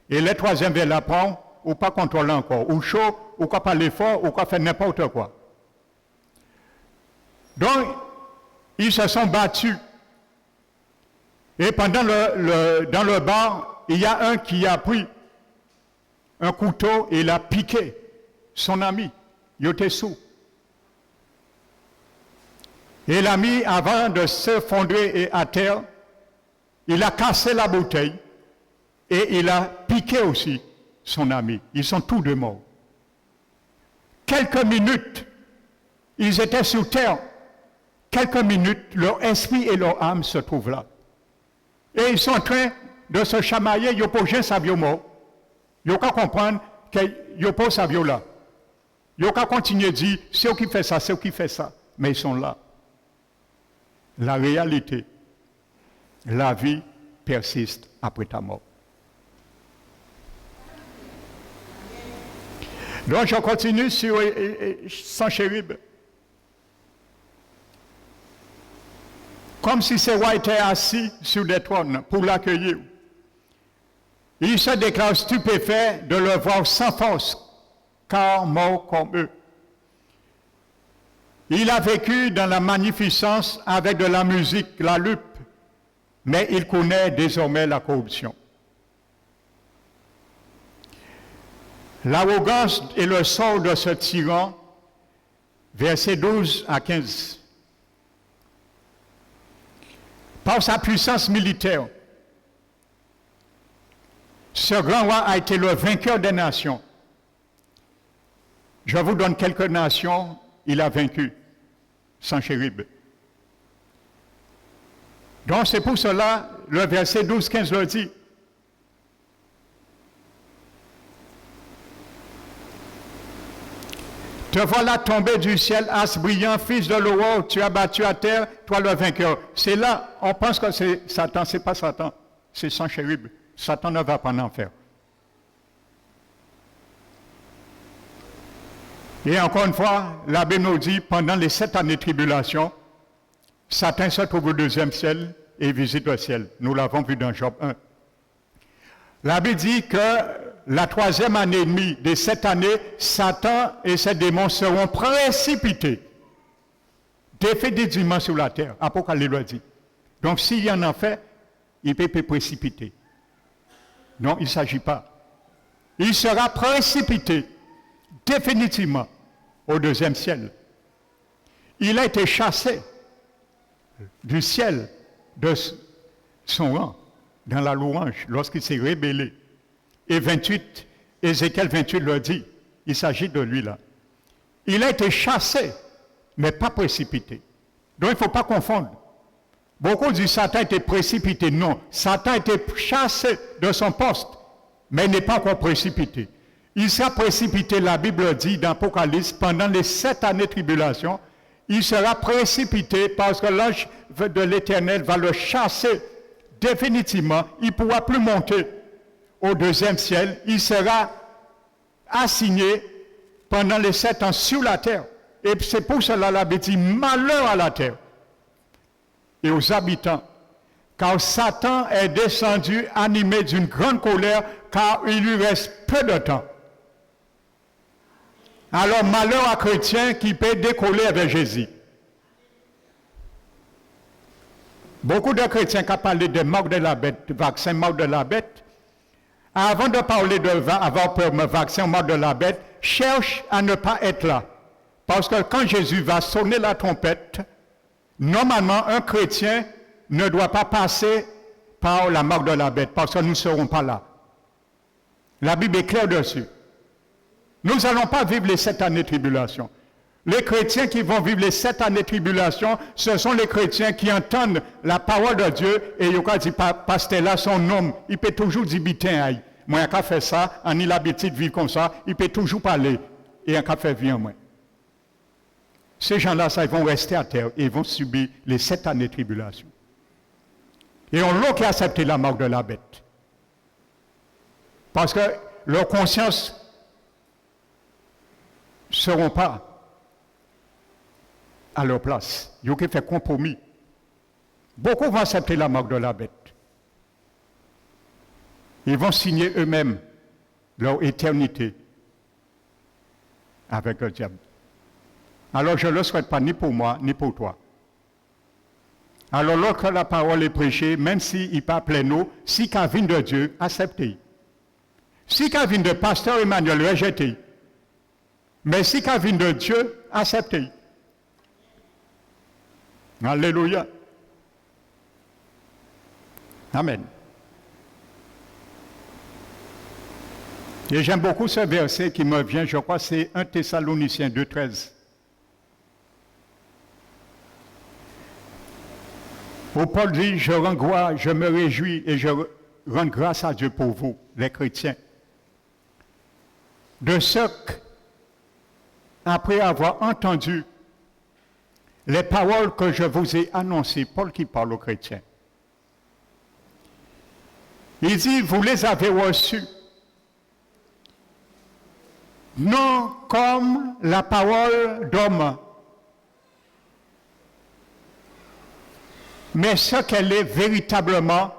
Et le 3e verre la prend, ou pas contrôler encore, ou chaud, ou quoi pas l'effort, ou quoi faire n'importe quoi. Donc, ils se sont battus. Et pendant dans le bar, il y a un qui a pris un couteau et il a piqué son ami. Il était sous. Et l'ami, avant de se fondrer à terre, il a cassé la bouteille et il a piqué aussi son ami. Ils sont tous deux morts. Quelques minutes, ils étaient sous terre. Quelques minutes, leur esprit et leur âme se trouvent là. Et ils sont en train de se chamailler, ils n'ont pas jamais savio mort. Ils n'ont qu'à comprendre qu'ils n'ont pas savio là. Ils n'ont qu'à continuer de dire, c'est eux qui fait ça, c'est eux qui fait ça. Mais ils sont là. La réalité, la vie persiste après ta mort. Donc je continue sur Sanchérib. Comme si ces rois étaient assis sur des trônes pour l'accueillir. Il se déclare stupéfait de le voir sans force, car mort comme eux. Il a vécu dans la magnificence avec de la musique, la lutte, mais il connaît désormais la corruption. L'arrogance et le sort de ce tyran, versets 12 à 15. Par sa puissance militaire, ce grand roi a été le vainqueur des nations. Je vous donne quelques nations, il a vaincu, Sanchérib. Donc c'est pour cela, le verset 12-15 le dit. Te voilà tombé du ciel, as brillant, fils de l'aurore, tu as battu à terre, toi le vainqueur. C'est là, on pense que c'est Satan, c'est pas Satan, c'est Sanchérib. Satan ne va pas en enfer. Et encore une fois, l'abbé nous dit, pendant les 7 années de tribulation, Satan se trouve au 2e ciel et visite le ciel. Nous l'avons vu dans Job 1. L'abbé dit que la 3e année et demie des 7 années, Satan et ses démons seront précipités, définitivement sur la terre. Apocalypse le dit. Donc s'il y en a fait, il peut être précipité. Non, il ne s'agit pas. Il sera précipité définitivement au 2e ciel. Il a été chassé. du ciel de son rang dans la louange lorsqu'il s'est rébellé. Et 28, Ézéchiel 28 le dit, il s'agit de lui là. Il a été chassé, mais pas précipité. Donc il ne faut pas confondre. Beaucoup disent Satan a été précipité. Non, Satan a été chassé de son poste, mais il n'est pas encore précipité. Il sera précipité, la Bible dit dans l'Apocalypse, pendant les 7 années de tribulation, il sera précipité parce que l'ange de l'Éternel va le chasser définitivement. Il ne pourra plus monter au deuxième ciel. Il sera assigné pendant les 7 ans sur la terre. Et c'est pour cela la Bible dit malheur à la terre et aux habitants, car Satan est descendu animé d'une grande colère, car il lui reste peu de temps. Alors malheur à chrétien qui peut décoller avec Jésus. Beaucoup de chrétiens qui ont parlé de marque de la bête, vaccin marque de la bête, avant de parler avoir peur de vaccin marque de la bête, cherchent à ne pas être là. Parce que quand Jésus va sonner la trompette, normalement un chrétien ne doit pas passer par la marque de la bête, parce que nous ne serons pas là. La Bible est claire dessus. Nous n'allons pas vivre les 7 années de tribulation. Les chrétiens qui vont vivre les 7 années de tribulation, ce sont les chrétiens qui entendent la parole de Dieu et ils ont dit, pasteur là, son homme, il peut toujours dire, bitin, moi, il a fait ça, on a l'habitude de vivre comme ça, il peut toujours parler et il a fait vivre moi. Ces gens-là, ça, ils vont rester à terre et ils vont subir les 7 années de tribulation. Et on l'a qui a accepté la marque de la bête. Parce que leur conscience ne seront pas à leur place. Ils ont fait compromis. Beaucoup vont accepter la marque de la bête. Ils vont signer eux-mêmes leur éternité avec le diable. Alors je ne le souhaite pas ni pour moi, ni pour toi. Alors lorsque la parole est prêchée, même s'il n'est pas plein, si qu'elle vient de Dieu, acceptez. Si qu'elle vient de pasteur Emmanuel, rejetez. Mais si qu'elle vient de Dieu, acceptez. Alléluia. Amen. Et j'aime beaucoup ce verset qui me vient, je crois que c'est 1 Thessaloniciens 2,13. Où Paul dit, je rends gloire, je me réjouis et je rends grâce à Dieu pour vous, les chrétiens. De ce qu'après avoir entendu les paroles que je vous ai annoncées, Paul qui parle aux chrétiens, il dit, vous les avez reçues, non comme la parole d'homme, mais ce qu'elle est véritablement,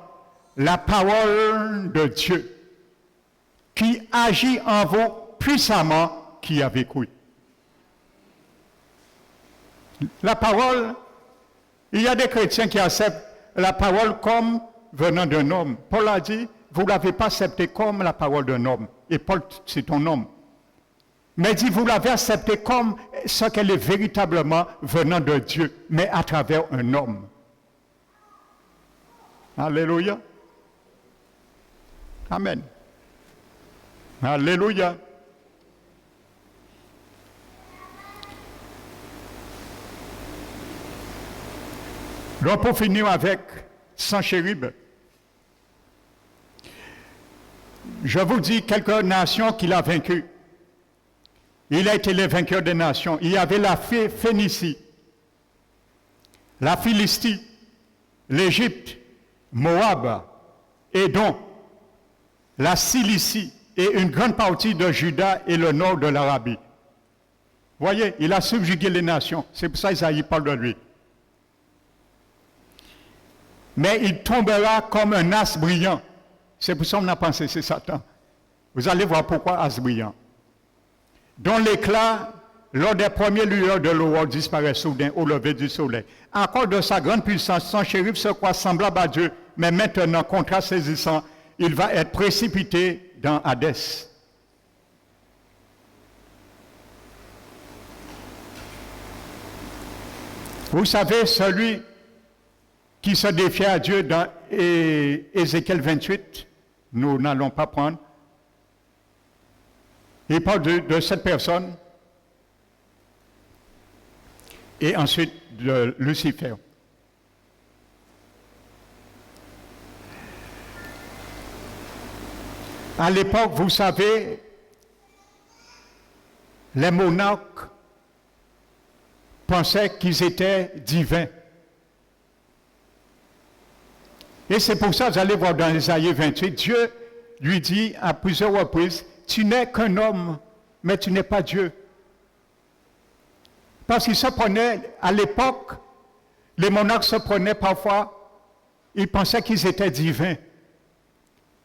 la parole de Dieu, qui agit en vous puissamment, qui avez cru. La parole, il y a des chrétiens qui acceptent la parole comme venant d'un homme. Paul a dit, vous ne l'avez pas accepté comme la parole d'un homme. Et Paul, c'est ton homme. Mais il dit, vous l'avez accepté comme ce qu'elle est véritablement venant de Dieu, mais à travers un homme. Alléluia. Amen. Alléluia. Donc pour finir avec Sanchérib, je vous dis quelques nations qu'il a vaincues. Il a été le vainqueur des nations. Il y avait la Phénicie, la Philistie, l'Égypte, Moab, Édom, la Cilicie et une grande partie de Juda et le nord de l'Arabie. Voyez, il a subjugué les nations. C'est pour ça qu'Isaïe parle de lui. Mais il tombera comme un as brillant. C'est pour ça qu'on a pensé c'est Satan. Vous allez voir pourquoi as brillant. Dont l'éclat, lors des premières lueurs de l'aurore, disparaît soudain au lever du soleil. À cause de sa grande puissance, Sanchérib se croit semblable à Dieu, mais maintenant, contrat saisissant, il va être précipité dans Hadès. Vous savez, celui qui se défiait à Dieu dans Ézéchiel 28. Nous n'allons pas prendre. Il parle de cette personne et ensuite de Lucifer. À l'époque, vous savez, les monarques pensaient qu'ils étaient divins. Et c'est pour ça que vous allez voir dans Ésaïe 28, Dieu lui dit à plusieurs reprises, tu n'es qu'un homme, mais tu n'es pas Dieu. Parce qu'ils se prenaient, à l'époque, les monarques se prenaient parfois, ils pensaient qu'ils étaient divins.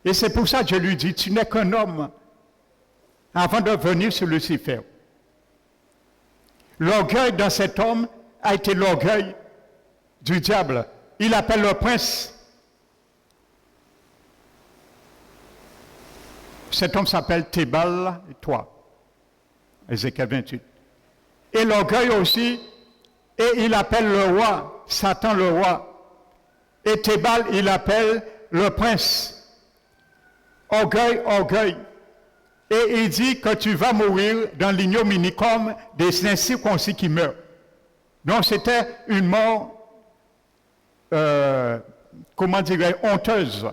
Et c'est pour ça que Dieu lui dit, tu n'es qu'un homme, avant de venir sur Lucifer. L'orgueil dans cet homme a été l'orgueil du diable. Il appelle le prince. Cet homme s'appelle Tébal, toi. Ézéchiel 28. Et l'orgueil aussi, et il appelle le roi, Satan le roi. Et Tébal, il appelle le prince. Orgueil, orgueil. Et il dit que tu vas mourir dans l'ignominie comme des incirconcis qui meurent. Donc c'était une mort, comment dirais-je, honteuse,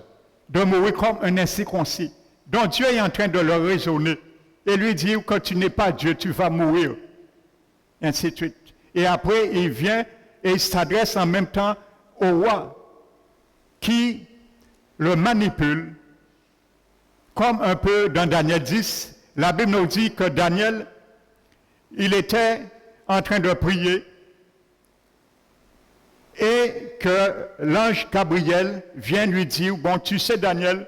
de mourir comme un incirconcis. Donc Dieu est en train de le raisonner et lui dire que tu n'es pas Dieu, tu vas mourir. Ainsi de suite. Et après, il vient et il s'adresse en même temps au roi qui le manipule, comme un peu dans Daniel 10. La Bible nous dit que Daniel, il était en train de prier et que l'ange Gabriel vient lui dire, bon, tu sais Daniel,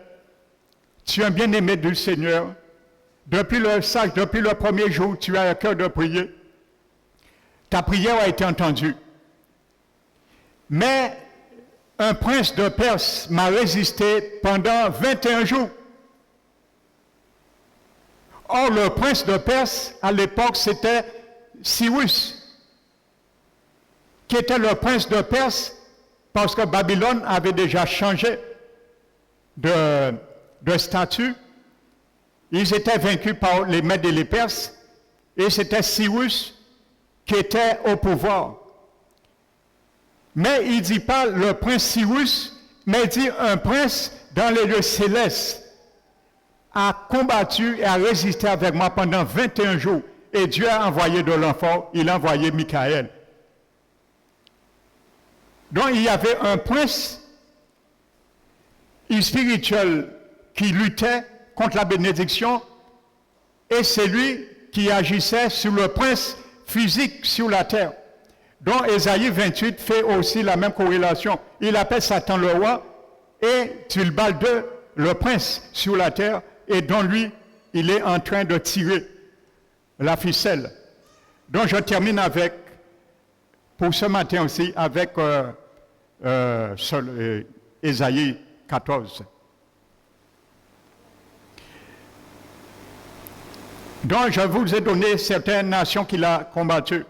tu es un bien-aimé du Seigneur. Depuis le premier jour, tu as un cœur de prier. Ta prière a été entendue. Mais un prince de Perse m'a résisté pendant 21 jours. Or, le prince de Perse, à l'époque, c'était Cyrus, qui était le prince de Perse, parce que Babylone avait déjà changé de statut. Ils étaient vaincus par les Mèdes et les Perses, et c'était Cyrus qui était au pouvoir. Mais il ne dit pas le prince Cyrus, mais il dit un prince dans les lieux célestes a combattu et a résisté avec moi pendant 21 jours. Et Dieu a envoyé de l'enfant, il a envoyé Michael. Donc il y avait un prince spirituel qui luttait contre la bénédiction, et c'est lui qui agissait sur le prince physique sur la terre. Donc Ésaïe 28 fait aussi la même corrélation. Il appelle Satan le roi et Tulbal le prince sur la terre, et dont lui, il est en train de tirer la ficelle. Donc je termine avec, pour ce matin aussi, avec Ésaïe 14. Donc je vous ai donné certaines nations qu'il a combattues.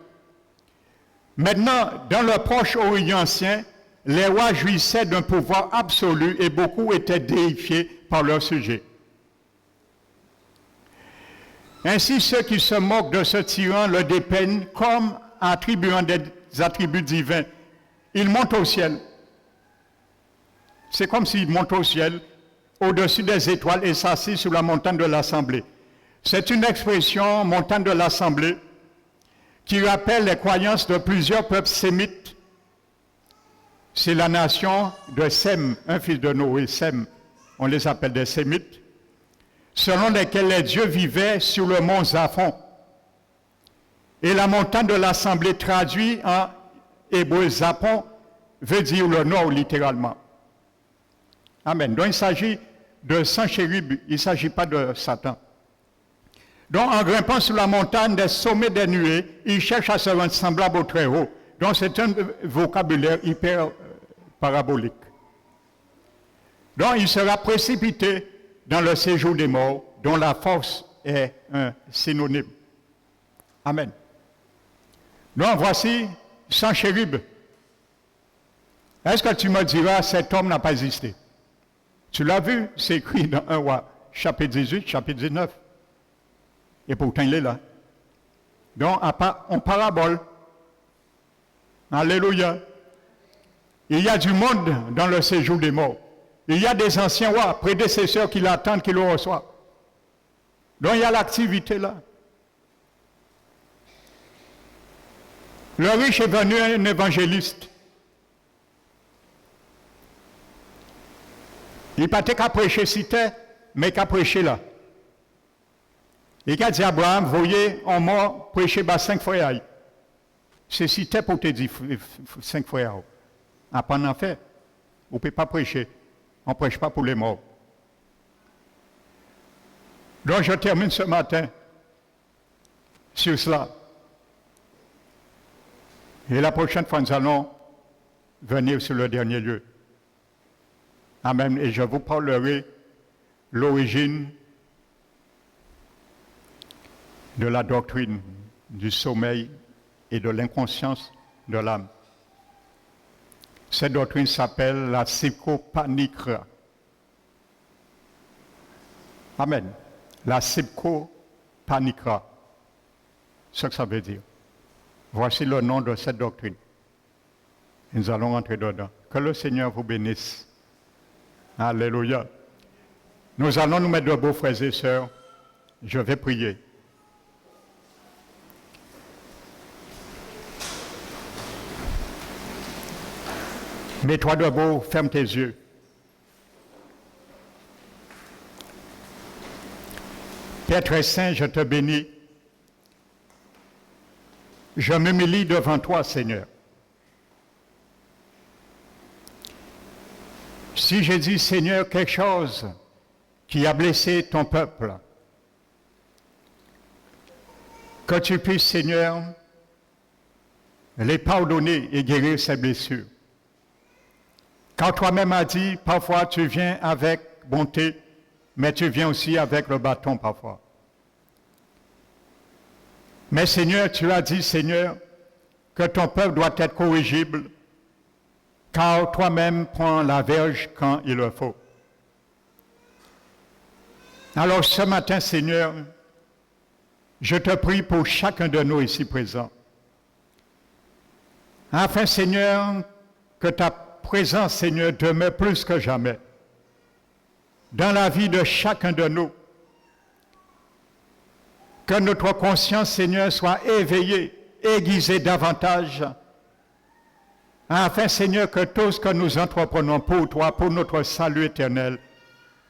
Maintenant, dans le proche Orient ancien, les rois jouissaient d'un pouvoir absolu et beaucoup étaient déifiés par leur sujet. Ainsi, ceux qui se moquent de ce tyran le dépeignent comme attribuant des attributs divins. Il monte au ciel. C'est comme s'il monte au ciel, au-dessus des étoiles, et s'assit sur la montagne de l'Assemblée. C'est une expression, montagne de l'Assemblée, qui rappelle les croyances de plusieurs peuples sémites. C'est la nation de Sem, un fils de Noé, Sem. On les appelle des sémites, selon lesquels les dieux vivaient sur le mont Zaphon. Et la montagne de l'Assemblée, traduit en hébreu Zaphon, veut dire le nord littéralement. Amen. Donc il s'agit de Sanchérib, il ne s'agit pas de Satan. Donc en grimpant sur la montagne des sommets des nuées, il cherche à se rendre semblable au très haut. Donc c'est un vocabulaire hyper parabolique. Donc il sera précipité dans le séjour des morts, dont la force est un synonyme. Amen. Donc voici Sanchérib. Est-ce que tu me diras, cet homme n'a pas existé? Tu l'as vu, c'est écrit dans 1 Roi, chapitre 18, chapitre 19. Et pourtant, il est là. Donc, en parabole. Alléluia. Il y a du monde dans le séjour des morts. Il y a des anciens rois, prédécesseurs qui l'attendent, qui le reçoivent. Donc, il y a l'activité là. Le riche est venu un évangéliste. Il n'a pas qu'à prêcher cité, mais qu'à prêcher là. Il a dit à Abraham, voyez, en mort, prêcher bas 5 frères. C'est cité pour te dire 5 frères. Après, on en fait. On ne peut pas prêcher. On ne prêche pas pour les morts. Donc, je termine ce matin sur cela. Et la prochaine fois, nous allons venir sur le dernier lieu. Amen. Et je vous parlerai l'origine de la doctrine du sommeil et de l'inconscience de l'âme. Cette doctrine s'appelle la psychopaniquera. Amen. La psychopaniquera. C'est ce que ça veut dire. Voici le nom de cette doctrine. Nous allons rentrer dedans. Que le Seigneur vous bénisse. Alléluia. Nous allons nous mettre debout, frères et sœurs. Je vais prier. Mets-toi debout, ferme tes yeux. Père très saint, je te bénis. Je m'humilie devant toi, Seigneur. Si j'ai dit, Seigneur, quelque chose qui a blessé ton peuple, que tu puisses, Seigneur, les pardonner et guérir ces blessures. Car toi-même as dit, parfois tu viens avec bonté, mais tu viens aussi avec le bâton parfois. Mais Seigneur, tu as dit, Seigneur, que ton peuple doit être corrigible, car toi-même prends la verge quand il le faut. Alors ce matin, Seigneur, je te prie pour chacun de nous ici présents, afin, Seigneur, que ta présence, Seigneur, demeure plus que jamais dans la vie de chacun de nous. Que notre conscience, Seigneur, soit éveillée, aiguisée davantage, afin, Seigneur, que tout ce que nous entreprenons pour toi, pour notre salut éternel,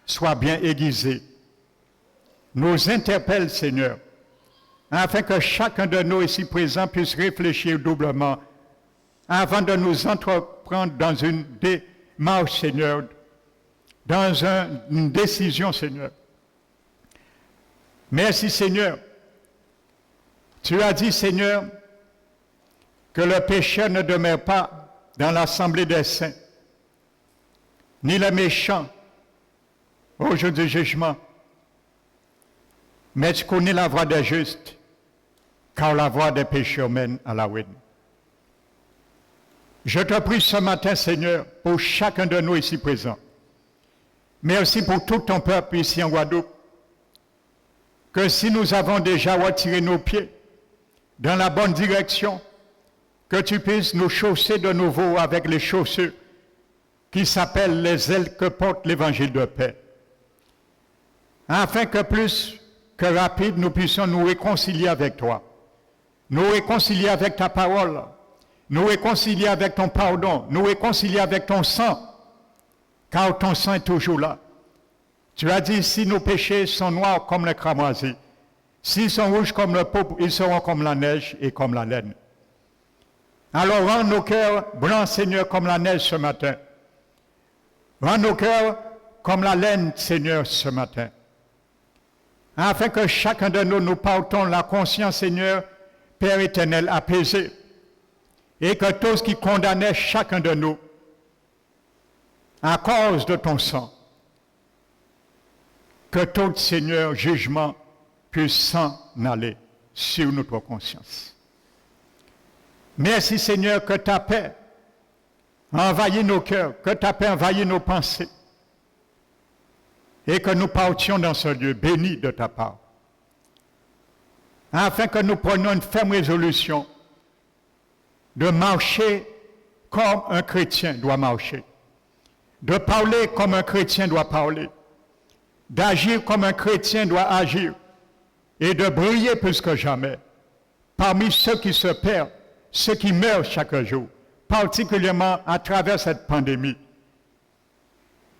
soit bien aiguisé. Nous interpelle, Seigneur, afin que chacun de nous ici présents puisse réfléchir doublement avant de nous entreprendre dans une démarche, Seigneur, dans une décision, Seigneur. Merci, Seigneur. Tu as dit, Seigneur, que le pécheur ne demeure pas dans l'assemblée des saints, ni les méchants au jour du jugement. Mais tu connais la voie des justes, car la voie des pécheurs mène à la ruine. Je te prie ce matin, Seigneur, pour chacun de nous ici présents, mais aussi pour tout ton peuple ici en Guadeloupe, que si nous avons déjà retiré nos pieds dans la bonne direction, que tu puisses nous chausser de nouveau avec les chaussures qui s'appellent les ailes que porte l'évangile de paix, afin que plus que rapide nous puissions nous réconcilier avec toi, nous réconcilier avec ta parole, nous réconcilier avec ton pardon, nous réconcilier avec ton sang, car ton sang est toujours là. Tu as dit, si nos péchés sont noirs comme le cramoisi, s'ils sont rouges comme le pourpre, ils seront comme la neige et comme la laine. Alors rends nos cœurs blancs, Seigneur, comme la neige ce matin. Rends nos cœurs comme la laine, Seigneur, ce matin. Afin que chacun de nous partons la conscience, Seigneur, Père éternel, apaisé. Et que tout ce qui condamnait chacun de nous, à cause de ton sang, que tout, Seigneur, jugement puisse s'en aller sur notre conscience. Merci, Seigneur, que ta paix envahis nos cœurs, que ta paix envahisse nos pensées, et que nous partions dans ce lieu béni de ta part, afin que nous prenions une ferme résolution de marcher comme un chrétien doit marcher, de parler comme un chrétien doit parler, d'agir comme un chrétien doit agir, et de briller plus que jamais parmi ceux qui se perdent, ceux qui meurent chaque jour, particulièrement à travers cette pandémie.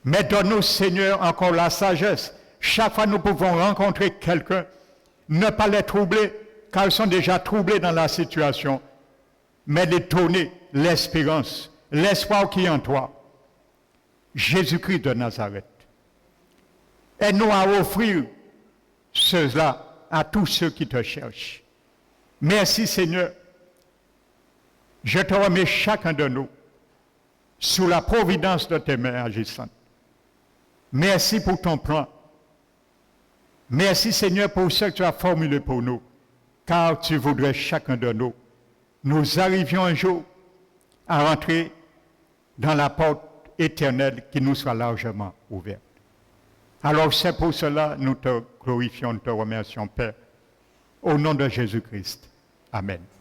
Mais donne-nous, Seigneur, encore la sagesse. Chaque fois que nous pouvons rencontrer quelqu'un, ne pas les troubler, car ils sont déjà troublés dans la situation, mais les donner l'espérance, l'espoir qui est en toi. Jésus-Christ de Nazareth. Aide-nous à offrir cela à tous ceux qui te cherchent. Merci, Seigneur. Je te remets chacun de nous sous la providence de tes mains agissantes. Merci pour ton plan. Merci, Seigneur, pour ce que tu as formulé pour nous, car tu voudrais chacun de nous. Nous arrivions un jour à rentrer dans la porte éternelle qui nous soit largement ouverte. Alors c'est pour cela que nous te glorifions, nous te remercions, Père, au nom de Jésus-Christ. Amen.